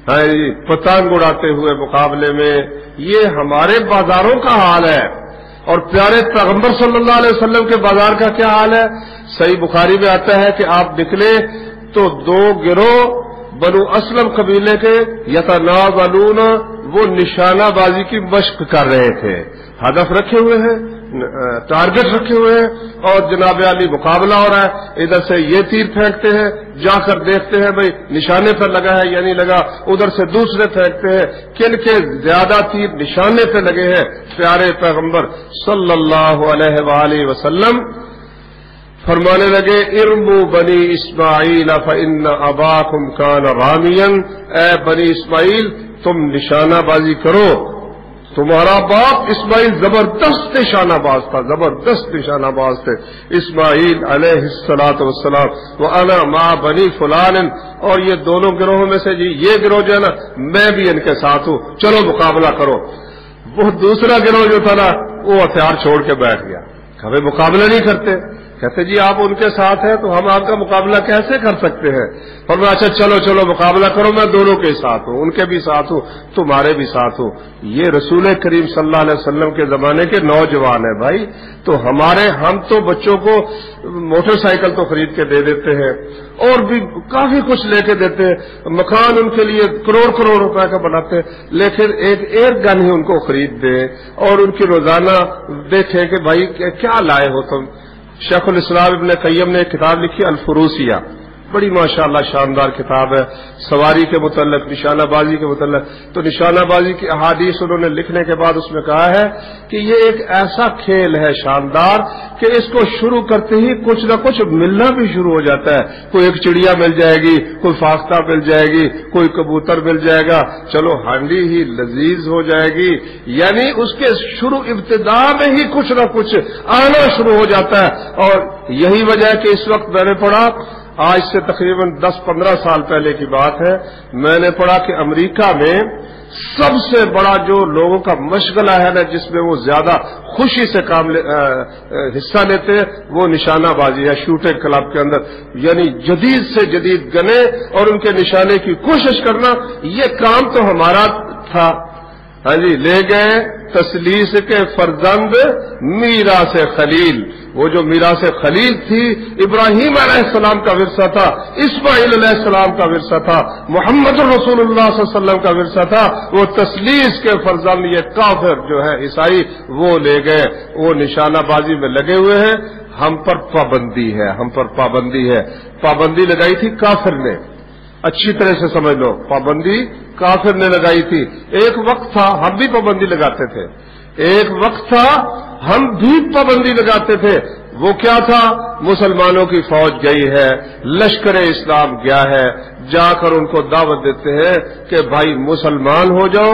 ہاں جی پتنگ اڑاتے ہوئے مقابلے میں۔ یہ ہمارے بازاروں کا حال ہے، اور پیارے پیغمبر صلی اللہ علیہ وسلم کے بازار کا کیا حال ہے؟ صحیح بخاری میں آتا ہے کہ آپ نکلے تو دو گروہ بنو اسلم قبیلے کے یتناولون، وہ نشانہ بازی کی مشق کر رہے تھے، ہدف رکھے ہوئے ہیں، ٹارگٹ رکھے ہوئے ہیں، اور جناب علی مقابلہ ہو رہا ہے، ادھر سے یہ تیر پھینکتے ہیں، جا کر دیکھتے ہیں بھئی نشانے پر لگا ہے یا نہیں لگا، ادھر سے دوسرے پھینکتے ہیں، کن کے زیادہ تیر نشانے پہ لگے ہیں۔ پیارے پیغمبر صلی اللہ علیہ وآلہ وسلم فرمانے لگے ارموا بنی اسماعیل فإن اباکم کان رامیا، اے بنی اسماعیل تم نشانہ بازی کرو، تمہارا باپ اسماعیل زبردست نشانہ باز تھا، زبردست نشانہ باز تھے اسماعیل علیہ الصلوۃ والسلام، وانا مع بنی فلان، اور یہ دونوں گروہوں میں سے جی یہ گروہ جو ہے نا میں بھی ان کے ساتھ ہوں، چلو مقابلہ کرو۔ وہ دوسرا گروہ جو تھا نا وہ ہتھیار چھوڑ کے بیٹھ گیا، ہمیں مقابلہ نہیں کرتے، کہتے جی آپ ان کے ساتھ ہیں تو ہم آپ کا مقابلہ کیسے کر سکتے ہیں؟ اور میں اچھا چلو چلو مقابلہ کرو، میں دونوں کے ساتھ ہوں، ان کے بھی ساتھ ہوں، تمہارے بھی ساتھ ہوں۔ یہ رسول کریم صلی اللہ علیہ وسلم کے زمانے کے نوجوان ہیں بھائی، تو ہم تو بچوں کو موٹر سائیکل تو خرید کے دے دیتے ہیں اور بھی کافی کچھ لے کے دیتے ہیں، مکان ان کے لیے کروڑ کروڑ روپے کا بناتے ہیں، لیکن ایک ایئر گن ہی ان کو خرید دیں اور ان کی روزانہ دیکھیں کہ بھائی کیا لائے ہو تم۔ شیخ الاسلام ابن قیم نے ایک کتاب لکھی الفروسیہ، بڑی ماشاءاللہ شاندار کتاب ہے سواری کے متعلق، نشانہ بازی کے متعلق۔ تو نشانہ بازی کی احادیث انہوں نے لکھنے کے بعد اس میں کہا ہے کہ یہ ایک ایسا کھیل ہے شاندار کہ اس کو شروع کرتے ہی کچھ نہ کچھ ملنا بھی شروع ہو جاتا ہے، کوئی ایک چڑیا مل جائے گی، کوئی فاختہ مل جائے گی، کوئی کبوتر مل جائے گا، چلو ہانڈی ہی لذیذ ہو جائے گی، یعنی اس کے شروع ابتدا میں ہی کچھ نہ کچھ آنا شروع ہو جاتا ہے۔ اور یہی وجہ ہے کہ اس وقت میں نے پڑھا، آج سے تقریباً 10-15 سال پہلے کی بات ہے، میں نے پڑھا کہ امریکہ میں سب سے بڑا جو لوگوں کا مشغلہ ہے نا، جس میں وہ زیادہ خوشی سے حصہ لیتے ہیں، وہ نشانہ بازی ہے شوٹنگ کلب کے اندر، یعنی جدید سے جدید گنے اور ان کے نشانے کی کوشش کرنا، یہ کام تو ہمارا تھا۔ ہاں جی، لے گئے تسلیس کے فرزند میراث خلیل، وہ جو میراث خلیل تھی ابراہیم علیہ السلام کا ورثہ تھا، اسماعیل علیہ السلام کا ورثہ تھا، محمد رسول اللہ صلی اللہ علیہ وسلم کا ورثہ تھا، وہ تسلیس کے فرزند یہ کافر جو ہے عیسائی وہ لے گئے، وہ نشانہ بازی میں لگے ہوئے ہیں۔ ہم پر پابندی ہے، ہم پر پابندی ہے، پابندی لگائی تھی کافر نے، اچھی طرح سے سمجھ لو، پابندی کافر نے لگائی تھی۔ ایک وقت تھا ہم بھی پابندی لگاتے تھے، ایک وقت تھا ہم بھی پابندی لگاتے تھے، وہ کیا تھا؟ مسلمانوں کی فوج گئی ہے، لشکر اسلام گیا ہے، جا کر ان کو دعوت دیتے ہیں کہ بھائی مسلمان ہو جاؤ،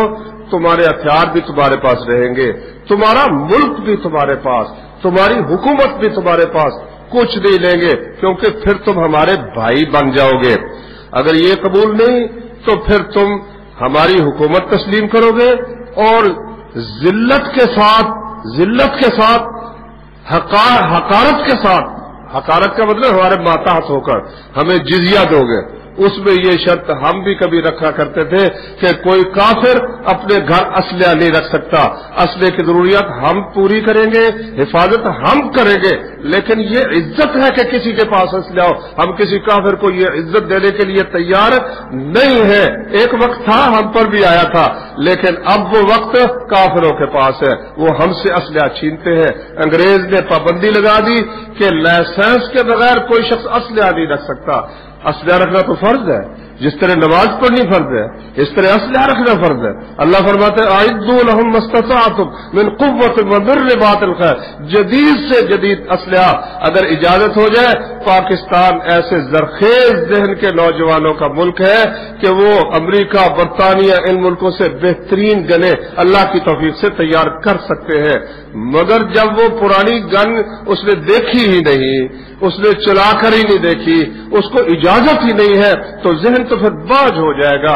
تمہارے ہتھیار بھی تمہارے پاس رہیں گے، تمہارا ملک بھی تمہارے پاس، تمہاری حکومت بھی تمہارے پاس، کچھ نہیں لیں گے کیونکہ پھر تم ہمارے بھائی بن جاؤ گے۔ اگر یہ قبول نہیں تو پھر تم ہماری حکومت تسلیم کرو گے اور ذلت کے ساتھ حقارت کے ساتھ، حقارت کا مطلب ہمارے ماتحت ہو کر ہمیں جزیہ دو گے۔ اس میں یہ شرط ہم بھی کبھی رکھا کرتے تھے کہ کوئی کافر اپنے گھر اسلحہ نہیں رکھ سکتا، اسلحے کی ضروریات ہم پوری کریں گے، حفاظت ہم کریں گے، لیکن یہ عزت ہے کہ کسی کے پاس اسلحہ ہو، ہم کسی کافر کو یہ عزت دینے کے لیے تیار نہیں ہے۔ ایک وقت تھا ہم پر بھی آیا تھا، لیکن اب وہ وقت کافروں کے پاس ہے، وہ ہم سے اسلحہ چھینتے ہیں۔ انگریز نے پابندی لگا دی کہ لائسنس کے بغیر کوئی شخص اسلحہ نہیں رکھ سکتا۔ اسلحہ رکھنا تو فرض ہے، جس طرح نماز پڑھنی فرض ہے اس طرح اسلحہ رکھنا فرض ہے۔ اللہ فرماتے ہیں اعدوا لهم ما استطعتم من قوة ومن رباط الخيل، جدید سے جدید اسلحہ اگر اجازت ہو جائے۔ پاکستان ایسے زرخیز ذہن کے نوجوانوں کا ملک ہے کہ وہ امریکہ، برطانیہ، ان ملکوں سے بہترین گنے اللہ کی توفیق سے تیار کر سکتے ہیں، مگر جب وہ پرانی گن اس نے دیکھی ہی نہیں، اس نے چلا کر ہی نہیں دیکھی، اس کو اجازت ہی نہیں ہے، تو ذہن تو پھر باج ہو جائے گا،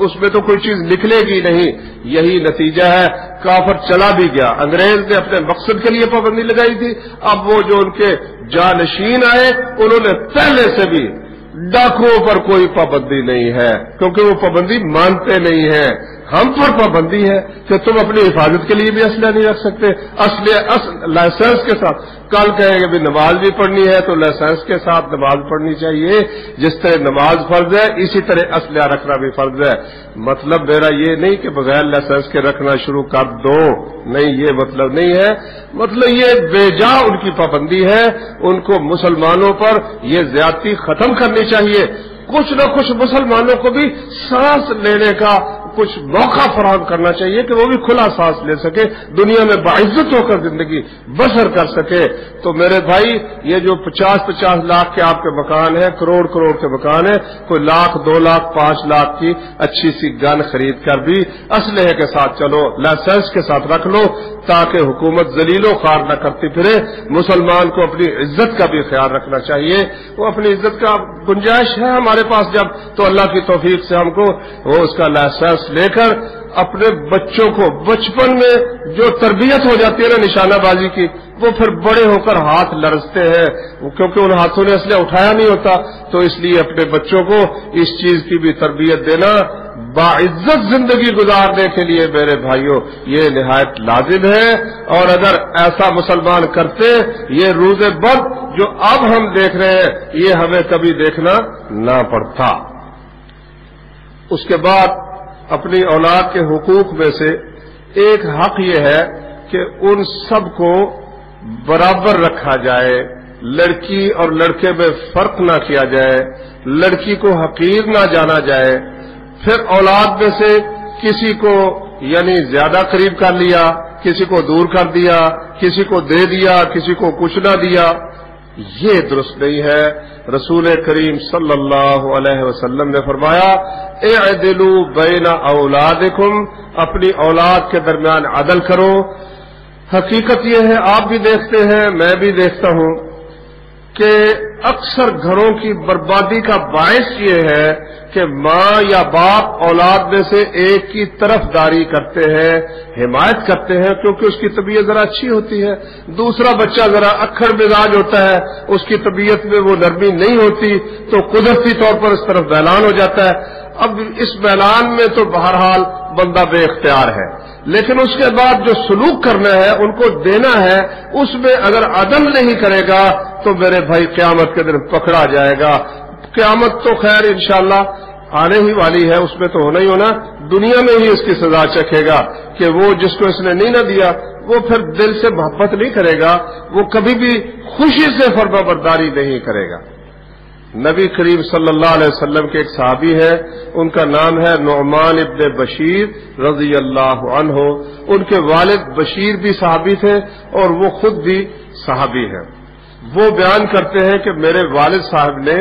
اس میں تو کوئی چیز نکلے گی نہیں۔ یہی نتیجہ ہے، کافر چلا بھی گیا۔ انگریز نے اپنے مقصد کے لیے پابندی لگائی تھی، اب وہ جو ان کے جانشین آئے انہوں نے پہلے سے بھی ڈاکوؤں پر کوئی پابندی نہیں ہے، کیونکہ وہ پابندی مانتے نہیں ہیں۔ ہم پر پابندی ہے کہ تم اپنی حفاظت کے لیے بھی اسلحہ نہیں رکھ سکتے، لائسنس کے ساتھ۔ کل کہیں گے بھی نماز بھی پڑھنی ہے تو لائسنس کے ساتھ نماز پڑھنی چاہیے، جس طرح نماز فرض ہے اسی طرح اسلحہ رکھنا بھی فرض ہے۔ مطلب میرا یہ نہیں کہ بغیر لائسنس کے رکھنا شروع کر دو، نہیں، یہ مطلب نہیں ہے، مطلب یہ بے جا ان کی پابندی ہے، ان کو مسلمانوں پر یہ زیادتی ختم کرنی چاہیے۔ کچھ نہ کچھ مسلمانوں کو بھی سانس لینے کا کچھ موقع فراہم کرنا چاہیے کہ وہ بھی کھلا سانس لے سکے, دنیا میں باعزت ہو کر زندگی بسر کر سکے. تو میرے بھائی یہ جو 50-50 لاکھ کے آپ کے مکان ہیں, کروڑ کے مکان ہیں, کوئی لاکھ 2 لاکھ 5 لاکھ کی اچھی سی گن خرید کر بھی اسلحے کے ساتھ چلو, لائسنس کے ساتھ رکھ لو, تاکہ حکومت ذلیل و خوار نہ کرتی پھرے. مسلمان کو اپنی عزت کا بھی خیال رکھنا چاہیے. وہ اپنی عزت کا گنجائش ہے ہمارے پاس جب, تو اللہ کی توفیق سے ہم کو وہ اس کا لائسنس لے کر اپنے بچوں کو بچپن میں جو تربیت ہو جاتی ہے نا نشانہ بازی کی, وہ پھر بڑے ہو کر ہاتھ لرزتے ہیں کیونکہ ان ہاتھوں نے اسلحہ اٹھایا نہیں ہوتا. تو اس لیے اپنے بچوں کو اس چیز کی بھی تربیت دینا باعزت زندگی گزارنے کے لیے میرے بھائیوں یہ نہایت لازم ہے. اور اگر ایسا مسلمان کرتے, یہ روز بد جو اب ہم دیکھ رہے ہیں یہ ہمیں کبھی دیکھنا نہ پڑتا. اس کے بعد اپنی اولاد کے حقوق میں سے ایک حق یہ ہے کہ ان سب کو برابر رکھا جائے, لڑکی اور لڑکے میں فرق نہ کیا جائے, لڑکی کو حقیر نہ جانا جائے. پھر اولاد میں سے کسی کو یعنی زیادہ قریب کر لیا, کسی کو دور کر دیا, کسی کو دے دیا, کسی کو کچھ نہ دیا, یہ درست نہیں ہے. رسول کریم صلی اللہ علیہ وسلم نے فرمایا اعدلوا بین اولادکم, اپنی اولاد کے درمیان عدل کرو. حقیقت یہ ہے, آپ بھی دیکھتے ہیں میں بھی دیکھتا ہوں کہ اکثر گھروں کی بربادی کا باعث یہ ہے کہ ماں یا باپ اولاد میں سے ایک کی طرف داری کرتے ہیں, حمایت کرتے ہیں کیونکہ اس کی طبیعت ذرا اچھی ہوتی ہے. دوسرا بچہ ذرا اکھڑ مزاج ہوتا ہے, اس کی طبیعت میں وہ نرمی نہیں ہوتی, تو قدرتی طور پر اس طرف میلان ہو جاتا ہے. اب اس میلان میں تو بہرحال بندہ بے اختیار ہے, لیکن اس کے بعد جو سلوک کرنا ہے ان کو دینا ہے, اس میں اگر عدل نہیں کرے گا تو میرے بھائی قیامت کے دن پکڑا جائے گا. قیامت تو خیر انشاءاللہ آنے ہی والی ہے, اس میں تو ہونا ہی ہونا, دنیا میں ہی اس کی سزا چکھے گا کہ وہ جس کو اس نے نہیں نہ دیا وہ پھر دل سے محبت نہیں کرے گا, وہ کبھی بھی خوشی سے فرما برداری نہیں کرے گا. نبی کریم صلی اللہ علیہ وسلم کے ایک صحابی ہے, ان کا نام ہے نعمان ابن بشیر رضی اللہ عنہ. ان کے والد بشیر بھی صحابی تھے اور وہ خود بھی صحابی ہیں. وہ بیان کرتے ہیں کہ میرے والد صاحب نے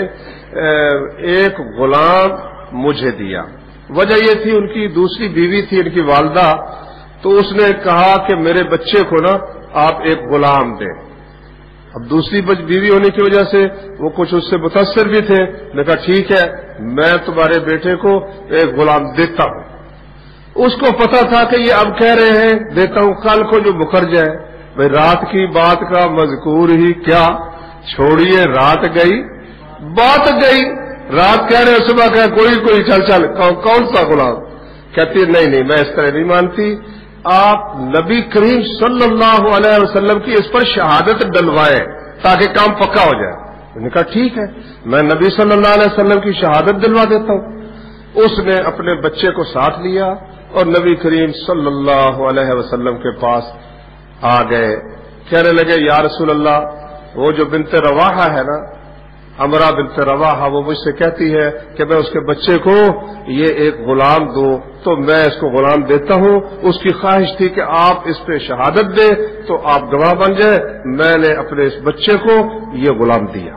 ایک غلام مجھے دیا. وجہ یہ تھی ان کی دوسری بیوی تھی ان کی والدہ, تو اس نے کہا کہ میرے بچے کو نا آپ ایک غلام دیں. اب دوسری بیوی ہونے کی وجہ سے وہ کچھ اس سے متاثر بھی تھے, نے کہا ٹھیک ہے میں تمہارے بیٹے کو ایک غلام دیتا ہوں. اس کو پتا تھا کہ یہ اب کہہ رہے ہیں دیتا ہوں, کل کو جو مکر جائے. بھائی رات کی بات کا مذکور ہی کیا, چھوڑیے رات گئی بات گئی. رات کہہ رہے صبح کہ کوئی چل کون سا غلام. کہتی نہیں میں اس طرح نہیں مانتی, آپ نبی کریم صلی اللہ علیہ وسلم کی اس پر شہادت ڈلوائیں تاکہ کام پکا ہو جائے. انہوں نے کہا ٹھیک ہے میں نبی صلی اللہ علیہ وسلم کی شہادت دلوا دیتا ہوں. اس نے اپنے بچے کو ساتھ لیا اور نبی کریم صلی اللہ علیہ وسلم کے پاس آ گئے. کہنے لگے یا رسول اللہ, وہ جو بنت رواحہ ہے نا, امرا بنت رواحہ, وہ مجھ سے کہتی ہے کہ میں اس کے بچے کو یہ ایک غلام دوں, تو میں اس کو غلام دیتا ہوں. اس کی خواہش تھی کہ آپ اس پہ شہادت دیں تو آپ گواہ بن جائے. میں نے اپنے اس بچے کو یہ غلام دیا.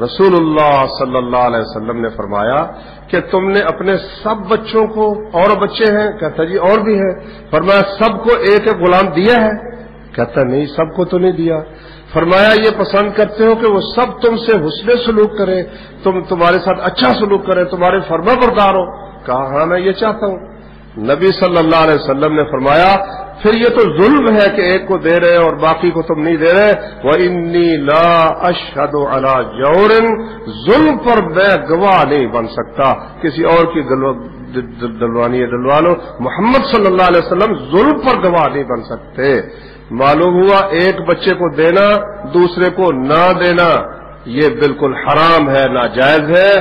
رسول اللہ صلی اللہ علیہ وسلم نے فرمایا کہ تم نے اپنے سب بچوں کو, اور بچے ہیں؟ کہتا جی اور بھی ہیں. فرمایا سب کو ایک ایک غلام دیا ہے؟ کہتا نہیں سب کو تو نہیں دیا. فرمایا یہ پسند کرتے ہو کہ وہ سب تم سے حسن سلوک کرے, تمہارے ساتھ اچھا سلوک کرے, تمہارے فرما بردار ہو؟ کہا ہاں میں یہ چاہتا ہوں. نبی صلی اللہ علیہ وسلم نے فرمایا پھر یہ تو ظلم ہے کہ ایک کو دے رہے اور باقی کو تم نہیں دے رہے. وَإِنِّي لَا أَشْهَدُ عَلَى جَوْرٍ, ظلم پر میں گواہ نہیں بن سکتا. کسی اور کی دلوانی ہے دلوا لو, محمد صلی اللہ علیہ وسلم ظلم پر گواہ نہیں بن سکتے. معلوم ہوا ایک بچے کو دینا دوسرے کو نہ دینا یہ بالکل حرام ہے، ناجائز ہے۔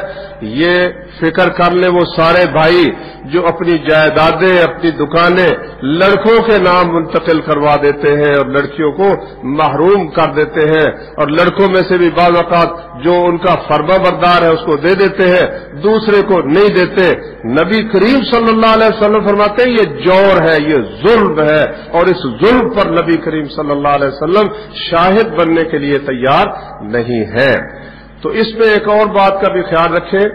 یہ فکر کر لیں وہ سارے بھائی جو اپنی جائیدادیں، اپنی دکانیں لڑکوں کے نام منتقل کروا دیتے ہیں اور لڑکیوں کو محروم کر دیتے ہیں، اور لڑکوں میں سے بھی بعض اوقات جو ان کا فرما بردار ہے اس کو دے دیتے ہیں، دوسرے کو نہیں دیتے۔ نبی کریم صلی اللہ علیہ وسلم فرماتے ہیں یہ جور ہے، یہ ظلم ہے، اور اس ظلم پر نبی کریم صلی اللہ علیہ وسلم شاہد بننے کے لیے تیار نہیں ہے۔ تو اس میں ایک اور بات کا بھی خیال رکھیں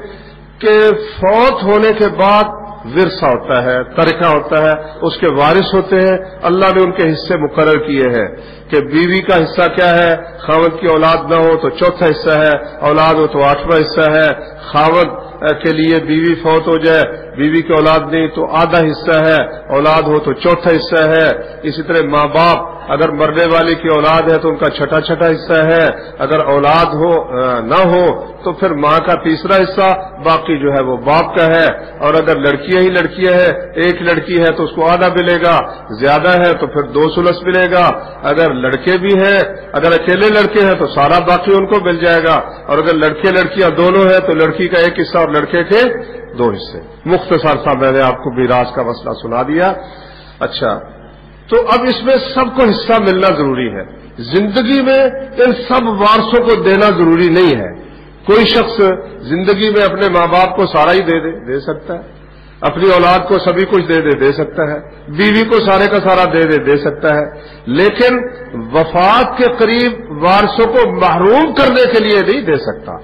کہ فوت ہونے کے بعد ورثہ ہوتا ہے، ترکہ ہوتا ہے، اس کے وارث ہوتے ہیں، اللہ نے ان کے حصے مقرر کیے ہیں کہ بیوی کا حصہ کیا ہے، خاوند کی اولاد نہ ہو تو چوتھا حصہ ہے، اولاد ہو تو 8واں حصہ ہے، خاوند کے لیے بیوی فوت ہو جائے، بیوی کی اولاد نہیں تو آدھا حصہ ہے، اولاد ہو تو چوتھا حصہ ہے۔ اسی طرح ماں باپ اگر مرنے والی کی اولاد ہے تو ان کا چھٹا حصہ ہے، اگر اولاد ہو نہ ہو تو پھر ماں کا تیسرا حصہ، باقی جو ہے وہ باپ کا ہے۔ اور اگر لڑکیاں ہی لڑکیاں ہیں، ایک لڑکی ہے تو اس کو آدھا ملے گا، زیادہ ہے تو پھر 2 ثلث ملے گا، اگر لڑکے بھی ہیں، اگر اکیلے لڑکے ہیں تو سارا باقی ان کو مل جائے گا، اور اگر لڑکے لڑکیاں دونوں ہیں تو لڑکی کا 1 حصہ اور لڑکے کے 2 حصے۔ مختصر سا میں نے آپ کو میراث کا مسئلہ سنا دیا۔ اچھا، تو اب اس میں سب کو حصہ ملنا ضروری ہے۔ زندگی میں ان سب وارثوں کو دینا ضروری نہیں ہے۔ کوئی شخص زندگی میں اپنے ماں باپ کو سارا ہی دے سکتا ہے، اپنی اولاد کو سبھی کچھ دے سکتا ہے، بیوی کو سارے کا سارا دے سکتا ہے، لیکن وفات کے قریب وارثوں کو محروم کرنے کے لیے نہیں دے سکتا۔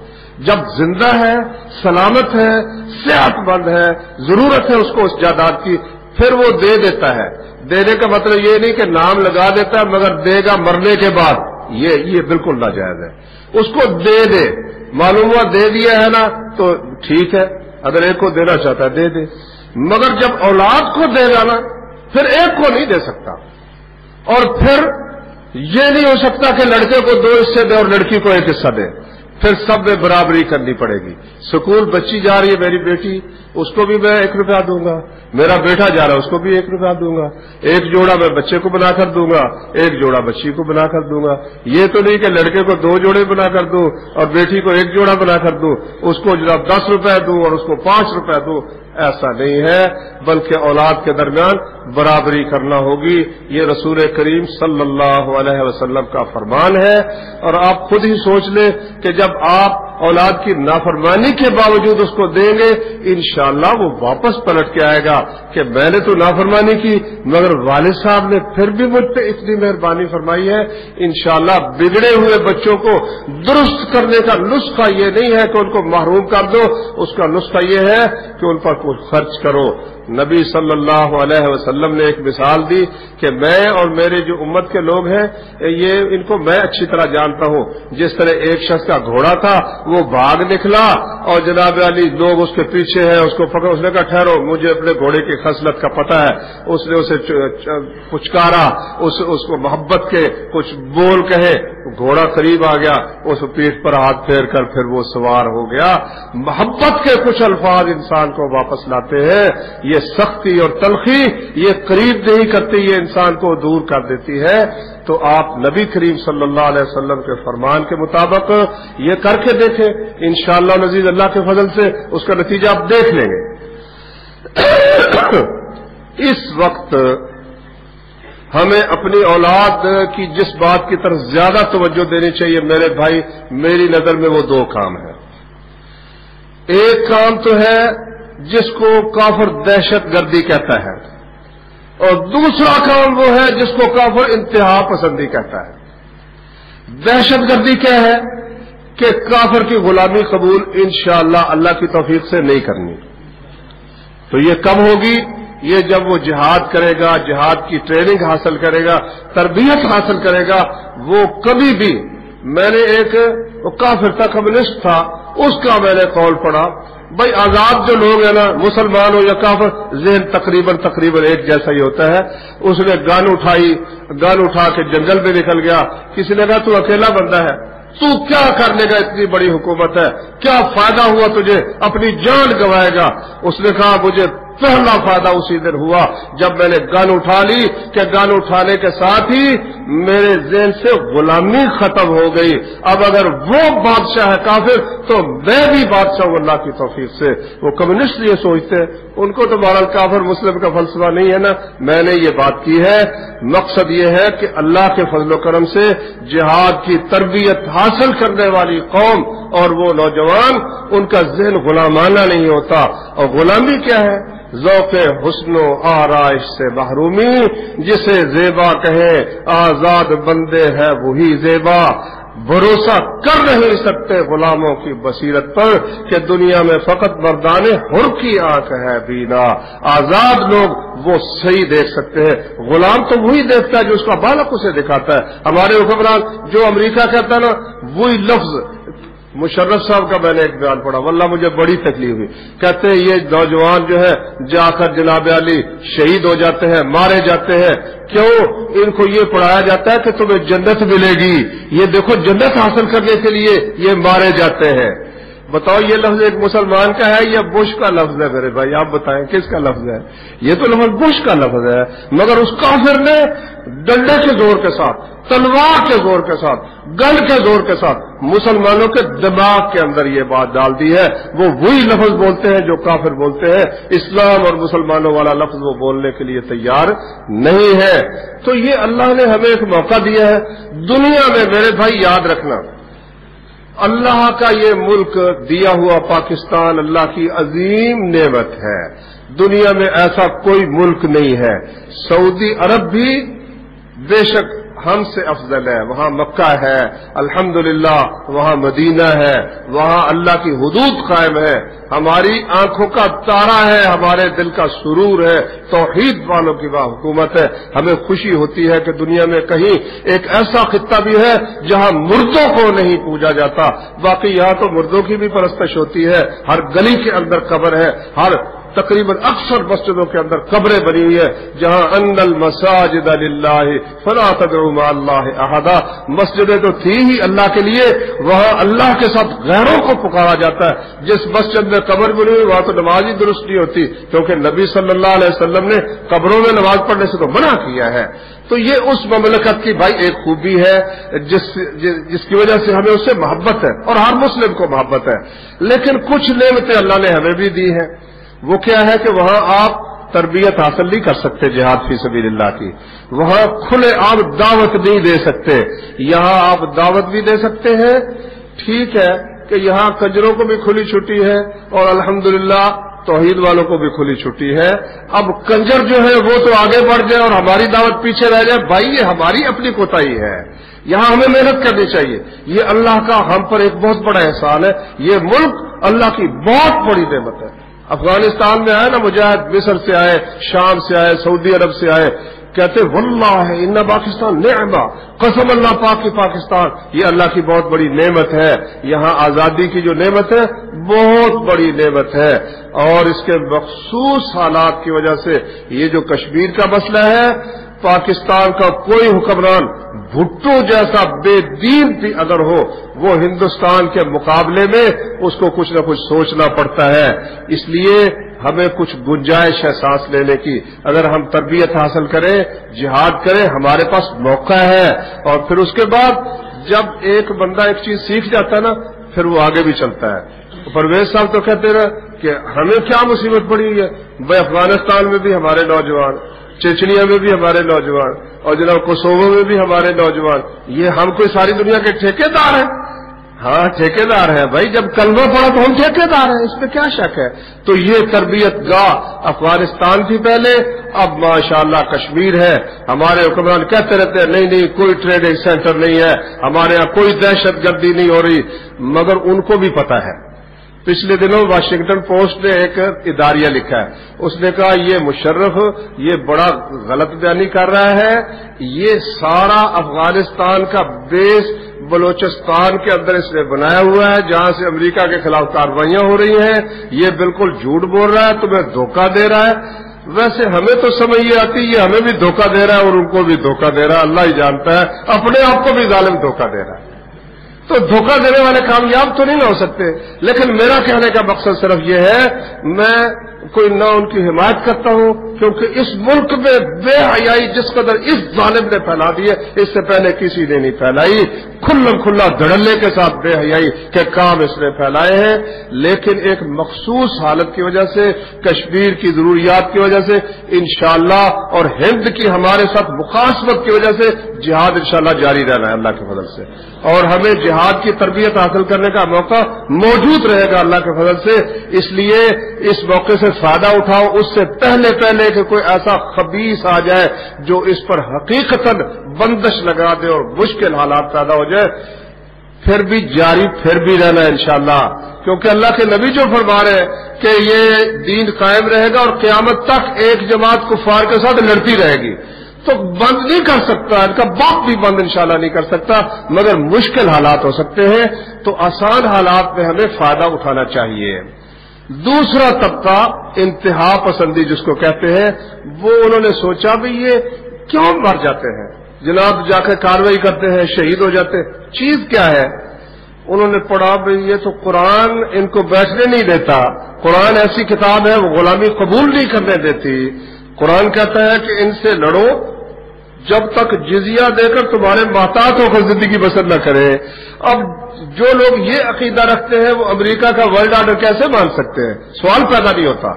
جب زندہ ہے، سلامت ہے، صحت مند ہے، ضرورت ہے اس کو اس جائیداد کی، پھر وہ دے دیتا ہے۔ دینے کا مطلب یہ نہیں کہ نام لگا دیتا ہے مگر دے گا مرنے کے بعد، یہ بالکل ناجائز ہے۔ اس کو دے معلوم ہوا دے دیا ہے نا تو ٹھیک ہے، اگر ایک کو دینا چاہتا ہے دے، مگر جب اولاد کو دے گا نا پھر ایک کو نہیں دے سکتا، اور پھر یہ نہیں ہو سکتا کہ لڑکے کو 2 حصے دے اور لڑکی کو 1 حصہ دے، پھر سب میں برابری کرنی پڑے گی۔ سکول بچی جا رہی ہے میری بیٹی، اس کو بھی میں 1 روپیہ دوں گا، میرا بیٹا جا رہا ہے اس کو بھی 1 روپیہ دوں گا، 1 جوڑا میں بچے کو بنا کر دوں گا، 1 جوڑا بچی کو بنا کر دوں گا۔ یہ تو نہیں کہ لڑکے کو 2 جوڑے بنا کر دوں اور بیٹی کو 1 جوڑا بنا کر دوں، اس کو جناب 10 روپے دوں اور اس کو 5 روپے دوں، ایسا نہیں ہے، بلکہ اولاد کے درمیان برابری کرنا ہوگی۔ یہ رسول کریم صلی اللہ علیہ وسلم کا فرمان ہے، اور آپ خود ہی سوچ لیں کہ جب آپ اولاد کی نافرمانی کے باوجود اس کو دیں گے، انشاءاللہ وہ واپس پلٹ کے آئے گا کہ میں نے تو نافرمانی کی مگر والد صاحب نے پھر بھی مجھ پہ اتنی مہربانی فرمائی ہے۔ انشاءاللہ بگڑے ہوئے بچوں کو درست کرنے کا نسخہ یہ نہیں ہے کہ ان کو محروم کر دو، اس کا نسخہ یہ ہے کہ ان پر کچھ خرچ کرو۔ نبی صلی اللہ علیہ وسلم نے ایک مثال دی کہ میں اور میرے جو امت کے لوگ ہیں یہ ان کو میں اچھی طرح جانتا ہوں۔ جس طرح ایک شخص کا گھوڑا تھا، وہ بھاگ نکلا اور جناب علی لوگ اس کے پیچھے ہیں، اس کو پکڑ، اس نے کہا ٹھہرو مجھے اپنے گھوڑے کی خصلت کا پتہ ہے۔ اس نے اسے پچکارا، اس کو محبت کے کچھ بول کہے، گھوڑا قریب آ گیا، اس پیٹھ پر ہاتھ پھیر کر پھر وہ سوار ہو گیا۔ محبت کے کچھ الفاظ انسان کو واپس لاتے ہیں، یہ سختی اور تلخی یہ قریب نہیں کرتی، یہ انسان کو دور کر دیتی ہے۔ تو آپ نبی کریم صلی اللہ علیہ وسلم کے فرمان کے مطابق یہ کر کے دیکھیں، انشاءاللہ العزیز اللہ کے فضل سے اس کا نتیجہ آپ دیکھ لیں گے۔ اس وقت ہمیں اپنی اولاد کی جس بات کی طرف زیادہ توجہ دینی چاہیے میرے بھائی، میری نظر میں وہ 2 کام ہیں۔ ایک کام تو ہے جس کو کافر دہشت گردی کہتا ہے، اور دوسرا کام وہ ہے جس کو کافر انتہا پسندی کہتا ہے۔ دہشت گردی کیا ہے کہ کافر کی غلامی قبول انشاءاللہ اللہ کی توفیق سے نہیں کرنی۔ تو یہ کب ہوگی؟ یہ جب وہ جہاد کرے گا، جہاد کی ٹریننگ حاصل کرے گا، تربیت حاصل کرے گا۔ وہ کبھی بھی، میں نے ایک کافر تھا، کمیونسٹ تھا، اس کا میں نے قول پڑھا، بھائی آزاد جو لوگ ہیں نا، مسلمان ہو یا کافر، ذہن تقریباً ایک جیسا ہی ہوتا ہے۔ اس نے گن اٹھا کے جنگل میں نکل گیا، کسی نے کہا تو اکیلا بندہ ہے، تو کیا کرنے گا، اتنی بڑی حکومت ہے، کیا فائدہ ہوا تجھے، اپنی جان گنوائے گا۔ اس نے کہا مجھے پہلا فائدہ اسی دن ہوا جب میں نے گن اٹھا لی کہ گن اٹھانے کے ساتھ ہی میرے ذہن سے غلامی ختم ہو گئی. اب اگر وہ بادشاہ ہے کافر تو میں بھی بادشاہ ہوں اللہ کی توفیق سے. وہ کمیونسٹ یہ سوچتے ہیں, ان کو تو بہرحال کافر مسلم کا فلسفہ نہیں ہے نا. میں نے یہ بات کی ہے, مقصد یہ ہے کہ اللہ کے فضل و کرم سے جہاد کی تربیت حاصل کرنے والی قوم اور وہ نوجوان, ان کا ذہن غلامانہ نہیں ہوتا. اور غلامی کیا ہے؟ ذوق حسن و آرائش سے محرومی. جسے زیبا کہیں آزاد بندے ہے وہی زیبا. بھروسہ کر نہیں سکتے غلاموں کی بصیرت پر کہ دنیا میں فقط مردان حر کی آنکھ ہے بینا. آزاد لوگ وہ صحیح دیکھ سکتے ہیں, غلام تو وہی دیکھتا ہے جو اس کا بالک اسے دکھاتا ہے. ہمارے حکمران جو امریکہ کہتا ہے نا, وہی لفظ مشرف صاحب کا میں نے ایک بیان پڑھا, واللہ مجھے بڑی تکلیف ہوئی. کہتے ہیں یہ نوجوان جو ہے جا کر جناب علی شہید ہو جاتے ہیں, مارے جاتے ہیں. کیوں؟ ان کو یہ پڑھایا جاتا ہے کہ تمہیں جنت ملے گی. یہ دیکھو جنت حاصل کرنے کے لیے یہ مارے جاتے ہیں. بتاؤ یہ لفظ ایک مسلمان کا ہے یا بش کا لفظ ہے؟ میرے بھائی آپ بتائیں کس کا لفظ ہے؟ یہ تو لفظ بش کا لفظ ہے. مگر اس کافر نے ڈنڈے کے زور کے ساتھ, تلوار کے زور کے ساتھ, گن کے زور کے ساتھ مسلمانوں کے دماغ کے اندر یہ بات ڈال دی ہے. وہ وہی لفظ بولتے ہیں جو کافر بولتے ہیں. اسلام اور مسلمانوں والا لفظ وہ بولنے کے لیے تیار نہیں ہے. تو یہ اللہ نے ہمیں ایک موقع دیا ہے دنیا میں. میرے بھائی یاد رکھنا, اللہ کا یہ ملک دیا ہوا پاکستان اللہ کی عظیم نعمت ہے. دنیا میں ایسا کوئی ملک نہیں ہے. سعودی عرب بھی بے شک ہم سے افضل ہے, وہاں مکہ ہے الحمدللہ, وہاں مدینہ ہے, وہاں اللہ کی حدود قائم ہے. ہماری آنکھوں کا تارا ہے, ہمارے دل کا سرور ہے, توحید والوں کی وہاں حکومت ہے. ہمیں خوشی ہوتی ہے کہ دنیا میں کہیں ایک ایسا خطہ بھی ہے جہاں مردوں کو نہیں پوجا جاتا. باقی یہاں تو مردوں کی بھی پرستش ہوتی ہے. ہر گلی کے اندر قبر ہے, ہر تقریباً اکثر مسجدوں کے اندر قبریں بنی ہوئی ہے جہاں ان المساجد للہ فلا تدعوا مع اللہ احدا. مسجدیں تو تھی ہی اللہ کے لیے, وہاں اللہ کے ساتھ غیروں کو پکارا جاتا ہے. جس مسجد میں قبر بنی ہوئی وہاں تو نماز ہی درست نہیں ہوتی, کیونکہ نبی صلی اللہ علیہ وسلم نے قبروں میں نماز پڑھنے سے تو منع کیا ہے. تو یہ اس مملکت کی بھائی ایک خوبی ہے جس کی وجہ سے ہمیں اس سے محبت ہے اور ہر مسلم کو محبت ہے. لیکن کچھ نعمتیں اللہ نے ہمیں بھی دی ہیں. وہ کیا ہے کہ وہاں آپ تربیت حاصل نہیں کر سکتے جہاد فی سبیل اللہ کی. وہاں کھلے آپ دعوت نہیں دے سکتے. یہاں آپ دعوت بھی دے سکتے ہیں. ٹھیک ہے کہ یہاں کنجروں کو بھی کھلی چھٹی ہے اور الحمدللہ توحید والوں کو بھی کھلی چھٹی ہے. اب کنجر جو ہے وہ تو آگے بڑھ جائے اور ہماری دعوت پیچھے رہ جائے, بھائی یہ ہماری اپنی کوتاہی ہے. یہاں ہمیں محنت کرنی چاہیے. یہ اللہ کا ہم پر ایک بہت بڑا احسان ہے. یہ ملک اللہ کی بہت بڑی نعمت ہے. افغانستان میں آئے نا مجاہد, مصر سے آئے, شام سے آئے, سعودی عرب سے آئے, کہتے واللہ ان پاکستان نعمہ, قسم اللہ پاک کی پاکستان یہ اللہ کی بہت بڑی نعمت ہے. یہاں آزادی کی جو نعمت ہے بہت بڑی نعمت ہے. اور اس کے مخصوص حالات کی وجہ سے یہ جو کشمیر کا مسئلہ ہے, پاکستان کا کوئی حکمران بھٹو جیسا بے دین بھی اگر ہو, وہ ہندوستان کے مقابلے میں اس کو کچھ نہ کچھ سوچنا پڑتا ہے. اس لیے ہمیں کچھ گنجائش ہے سانس لینے کی. اگر ہم تربیت حاصل کریں, جہاد کریں, ہمارے پاس موقع ہے. اور پھر اس کے بعد جب ایک بندہ ایک چیز سیکھ جاتا ہے نا, پھر وہ آگے بھی چلتا ہے. پرویز صاحب تو کہتے ہیں کہ ہمیں کیا مصیبت پڑی ہوئی ہے. بھائی افغانستان میں بھی ہمارے نوجوان, چچنیا میں بھی ہمارے نوجوان, اور جناب کوسوو میں بھی ہمارے نوجوان. یہ ہم کوئی ساری دنیا کے ٹھیکیدار ہیں؟ ہاں ٹھیکیدار ہیں بھائی. جب کلمہ پڑا تو ہم ٹھیکیدار ہیں, اس پہ کیا شک ہے. تو یہ تربیت گاہ افغانستان تھی پہلے, اب ماشاءاللہ کشمیر ہے. ہمارے حکمران کہتے رہتے ہیں نہیں نہیں کوئی ٹریڈنگ سینٹر نہیں ہے, ہمارے یہاں کوئی دہشت گردی نہیں ہو رہی. مگر ان کو بھی پتا ہے. پچھلے دنوں واشنگٹن پوسٹ نے ایک اداریہ لکھا ہے, اس نے کہا یہ مشرف یہ بڑا غلط بیانی کر رہا ہے. یہ سارا افغانستان کا بیس بلوچستان کے اندر اس نے بنایا ہوا ہے جہاں سے امریکہ کے خلاف کارروائیاں ہو رہی ہیں. یہ بالکل جھوٹ بول رہا ہے, تمہیں دھوکہ دے رہا ہے. ویسے ہمیں تو سمجھ یہ آتی یہ ہمیں بھی دھوکہ دے رہا ہے اور ان کو بھی دھوکہ دے رہا ہے. اللہ ہی جانتا ہے, اپنے آپ کو بھی ظالم دھوکہ دے رہا ہے. تو دھوکہ دینے والے کامیاب تو نہیں ہو سکتے. لیکن میرا کہنے کا مقصد صرف یہ ہے, میں کوئی نہ ان کی حمایت کرتا ہوں، کیونکہ اس ملک میں بے حیائی جس قدر اس ظالم نے پھیلا دی ہے اس سے پہلے کسی نے نہیں پھیلائی، کھلم کھلا دھڑلے کے ساتھ بے حیائی کے کام اس نے پھیلائے ہیں، لیکن ایک مخصوص حالت کی وجہ سے، کشمیر کی ضروریات کی وجہ سے انشاءاللہ اور ہند کی ہمارے ساتھ مخاصمت کی وجہ سے جہاد انشاءاللہ جاری رہنا ہے اللہ کے فضل سے، اور ہمیں جہاد کی تربیت حاصل کرنے کا موقع موجود رہے گا اللہ کے فضل سے۔ اس لیے اس موقع سے فائدہ اٹھاؤ، اس سے پہلے کہ کوئی ایسا خبیث آ جائے جو اس پر حقیقتاً بندش لگا دے اور مشکل حالات پیدا ہو جائے، پھر بھی جاری پھر بھی رہنا ہے انشاءاللہ، کیونکہ اللہ کے نبی جو فرما رہے ہیں کہ یہ دین قائم رہے گا اور قیامت تک ایک جماعت کفار کے ساتھ لڑتی رہے گی، تو بند نہیں کر سکتا، ان کا باپ بھی بند انشاءاللہ نہیں کر سکتا، مگر مشکل حالات ہو سکتے ہیں، تو آسان حالات میں ہمیں فائدہ اٹھانا چاہیے۔ دوسرا طبقہ انتہا پسندی جس کو کہتے ہیں، وہ انہوں نے سوچا بھی یہ کیوں مر جاتے ہیں جناب، جا کے کارروائی کرتے ہیں شہید ہو جاتے ہیں، چیز کیا ہے؟ انہوں نے پڑھا بھی یہ تو قرآن ان کو بیٹھنے نہیں دیتا، قرآن ایسی کتاب ہے وہ غلامی قبول نہیں کرنے دیتی، قرآن کہتا ہے کہ ان سے لڑو جب تک جزیہ دے کر تمہارے محتاط ہو کر زندگی بسر نہ کرے۔ اب جو لوگ یہ عقیدہ رکھتے ہیں وہ امریکہ کا ورلڈ آرڈر کیسے مان سکتے ہیں؟ سوال پیدا نہیں ہوتا۔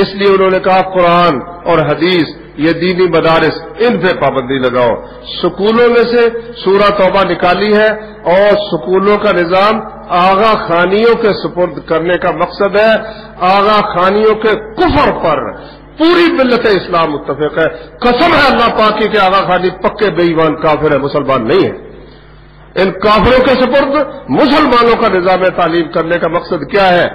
اس لیے انہوں نے کہا قرآن اور حدیث یہ دینی مدارس ان پہ پابندی لگاؤ۔ سکولوں میں سے سورہ توبہ نکالی ہے اور سکولوں کا نظام آغا خانیوں کے سپرد کرنے کا مقصد ہے۔ آغا خانیوں کے کفر پر پوری ملت اسلام متفق ہے، قسم ہے اللہ پاک کی کہ آغا خانی پکے بے ایمان کافر ہے، مسلمان نہیں ہے۔ ان کافروں کے سپرد مسلمانوں کا نظام تعلیم کرنے کا مقصد کیا ہے؟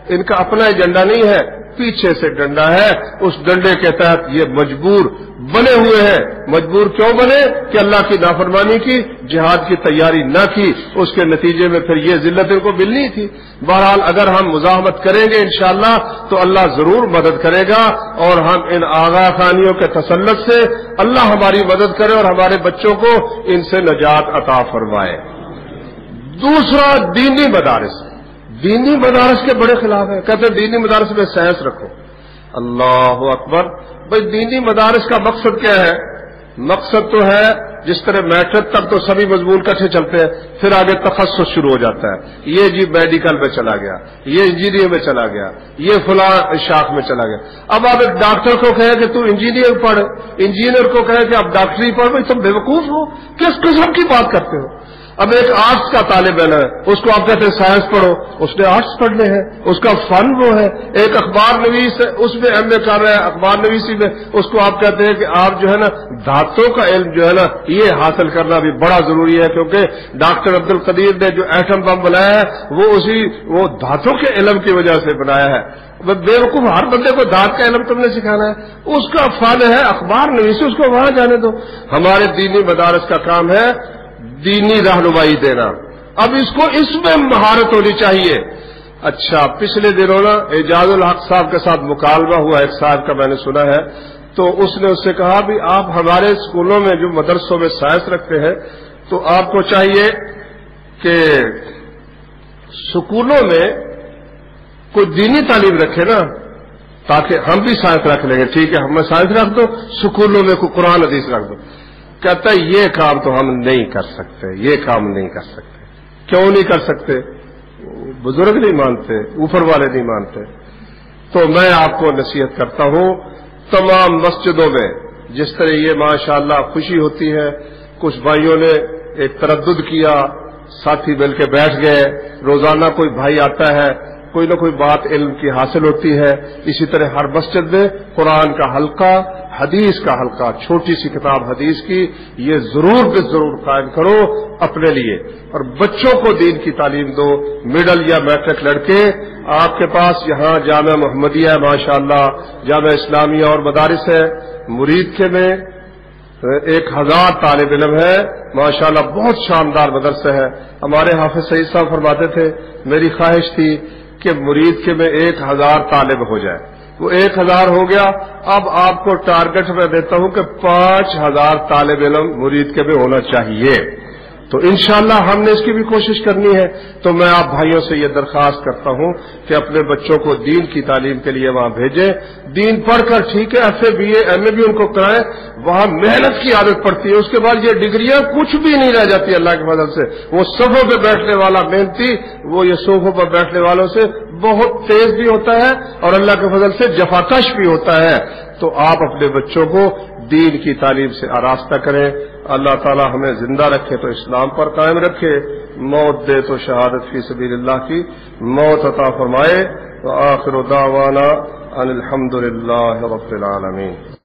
ان کا اپنا ایجنڈا نہیں ہے، پیچھے سے ڈنڈا ہے، اس ڈنڈے کے تحت یہ مجبور بنے ہوئے ہیں۔ مجبور کیوں بنے؟ کہ اللہ کی نافرمانی کی، جہاد کی تیاری نہ کی، اس کے نتیجے میں پھر یہ ذلت ان کو ملنی تھی۔ بہرحال اگر ہم مزاحمت کریں گے انشاءاللہ تو اللہ ضرور مدد کرے گا، اور ہم ان آغا خانیوں کے تسلط سے اللہ ہماری مدد کرے اور ہمارے بچوں کو ان سے نجات عطا فرمائے۔ دوسرا دینی مدارس، دینی مدارس کے بڑے خلاف ہیں، کہتے ہیں دینی مدارس میں سائنس رکھو۔ اللہ اکبر، بھائی دینی مدارس کا مقصد کیا ہے؟ مقصد تو ہے جس طرح میٹرک تک تو سبھی مضمون کٹھے چلتے ہیں، پھر آگے تخصص شروع ہو جاتا ہے، یہ جی میڈیکل میں چلا گیا، یہ انجینئر میں چلا گیا، یہ فلاں شاخ میں چلا گیا۔ اب آپ ایک ڈاکٹر کو کہیں کہ تو انجینئر پڑھ، انجینئر کو کہیں کہ آپ ڈاکٹری پڑھ، بھائی تم بیوقوف ہو، کس قسم کی بات کرتے ہو؟ اب ایک آرٹس کا طالب علم ہے، اس کو آپ کہتے ہیں سائنس پڑھو، اس نے آرٹس پڑھنے ہیں، اس کا فن وہ ہے۔ ایک اخبار نویس ہے، اس میں ایم اے کر رہا ہے اخبار نویسی میں، اس کو آپ کہتے ہیں کہ آپ جو ہے نا دھاتوں کا علم جو ہے نا یہ حاصل کرنا بھی بڑا ضروری ہے، کیونکہ ڈاکٹر عبد القدیر نے جو ایٹم بم بنایا ہے وہ دھاتوں کے علم کی وجہ سے بنایا ہے۔ بیوقوف، ہر بندے کو دھات کا علم تم نے سکھانا ہے، اس کا فن ہے اخبار نویسی، اس کو وہاں جانے دو۔ ہمارے دینی مدارس کا کام ہے دینی رہنمائی دینا، اب اس میں مہارت ہونی چاہیے۔ اچھا، پچھلے دنوں نا اعجاز الحق صاحب کے ساتھ مکالمہ ہوا، ایک صاحب کا میں نے سنا ہے، تو اس نے اس سے کہا بھی آپ ہمارے اسکولوں میں جو مدرسوں میں سائنس رکھتے ہیں تو آپ کو چاہیے کہ اسکولوں میں کوئی دینی تعلیم رکھے نا، تاکہ ہم بھی سائنس رکھ لیں گے۔ ٹھیک ہے، ہمیں سائنس رکھ دو، اسکولوں میں کوئی قرآن حدیث رکھ دو۔ کہتا ہے یہ کام تو ہم نہیں کر سکتے، یہ کام نہیں کر سکتے۔ کیوں نہیں کر سکتے؟ بزرگ نہیں مانتے، اوپر والے نہیں مانتے۔ تو میں آپ کو نصیحت کرتا ہوں، تمام مسجدوں میں جس طرح یہ ماشاءاللہ خوشی ہوتی ہے، کچھ بھائیوں نے ایک تردد کیا، ساتھی مل کے بیٹھ گئے، روزانہ کوئی بھائی آتا ہے، کوئی نہ کوئی بات علم کی حاصل ہوتی ہے، اسی طرح ہر مسجد میں قرآن کا حلقہ، حدیث کا حلقہ، چھوٹی سی کتاب حدیث کی، یہ ضرور بے ضرور قائم کرو اپنے لیے، اور بچوں کو دین کی تعلیم دو۔ مڈل یا میٹرک لڑکے آپ کے پاس یہاں جامعہ محمدیہ ہے ماشاءاللہ، جامعہ اسلامیہ اور مدارس ہے، مرید کے میں 1000 طالب علم ہے ماشاءاللہ، بہت شاندار مدرسہ ہے۔ ہمارے حافظ سعید صاحب فرماتے تھے میری خواہش تھی کہ مرید کے میں 1000 طالب ہو جائے، وہ 1000 ہو گیا، اب آپ کو ٹارگٹ میں دیتا ہوں کہ 5000 طالب علم مرید کے میں ہونا چاہیے۔ تو انشاءاللہ ہم نے اس کی بھی کوشش کرنی ہے. تو میں آپ بھائیوں سے یہ درخواست کرتا ہوں کہ اپنے بچوں کو دین کی تعلیم کے لیے وہاں بھیجیں. دین پڑھ کر ٹھیک ہے F A B A M A بھی ان کو کرائیں, وہاں محنت کی عادت پڑتی ہے. اس کے بعد یہ ڈگریاں کچھ بھی نہیں رہ جاتی اللہ کے فضل سے. وہ صفوں پہ بیٹھنے والا محنتی وہ یہ صوفوں پر بیٹھنے والوں سے بہت تیز بھی ہوتا ہے اور اللہ کے فضل سے جفاکش بھی ہوتا ہے. تو آپ اپنے بچوں کو دین کی تعلیم سے آراستہ کریں. اللہ تعالی ہمیں زندہ رکھے تو اسلام پر قائم رکھے, موت دے تو شہادت فی سبیل اللہ کی موت عطا فرمائے. وآخر دعوانا ان الحمد للہ رب العالمین.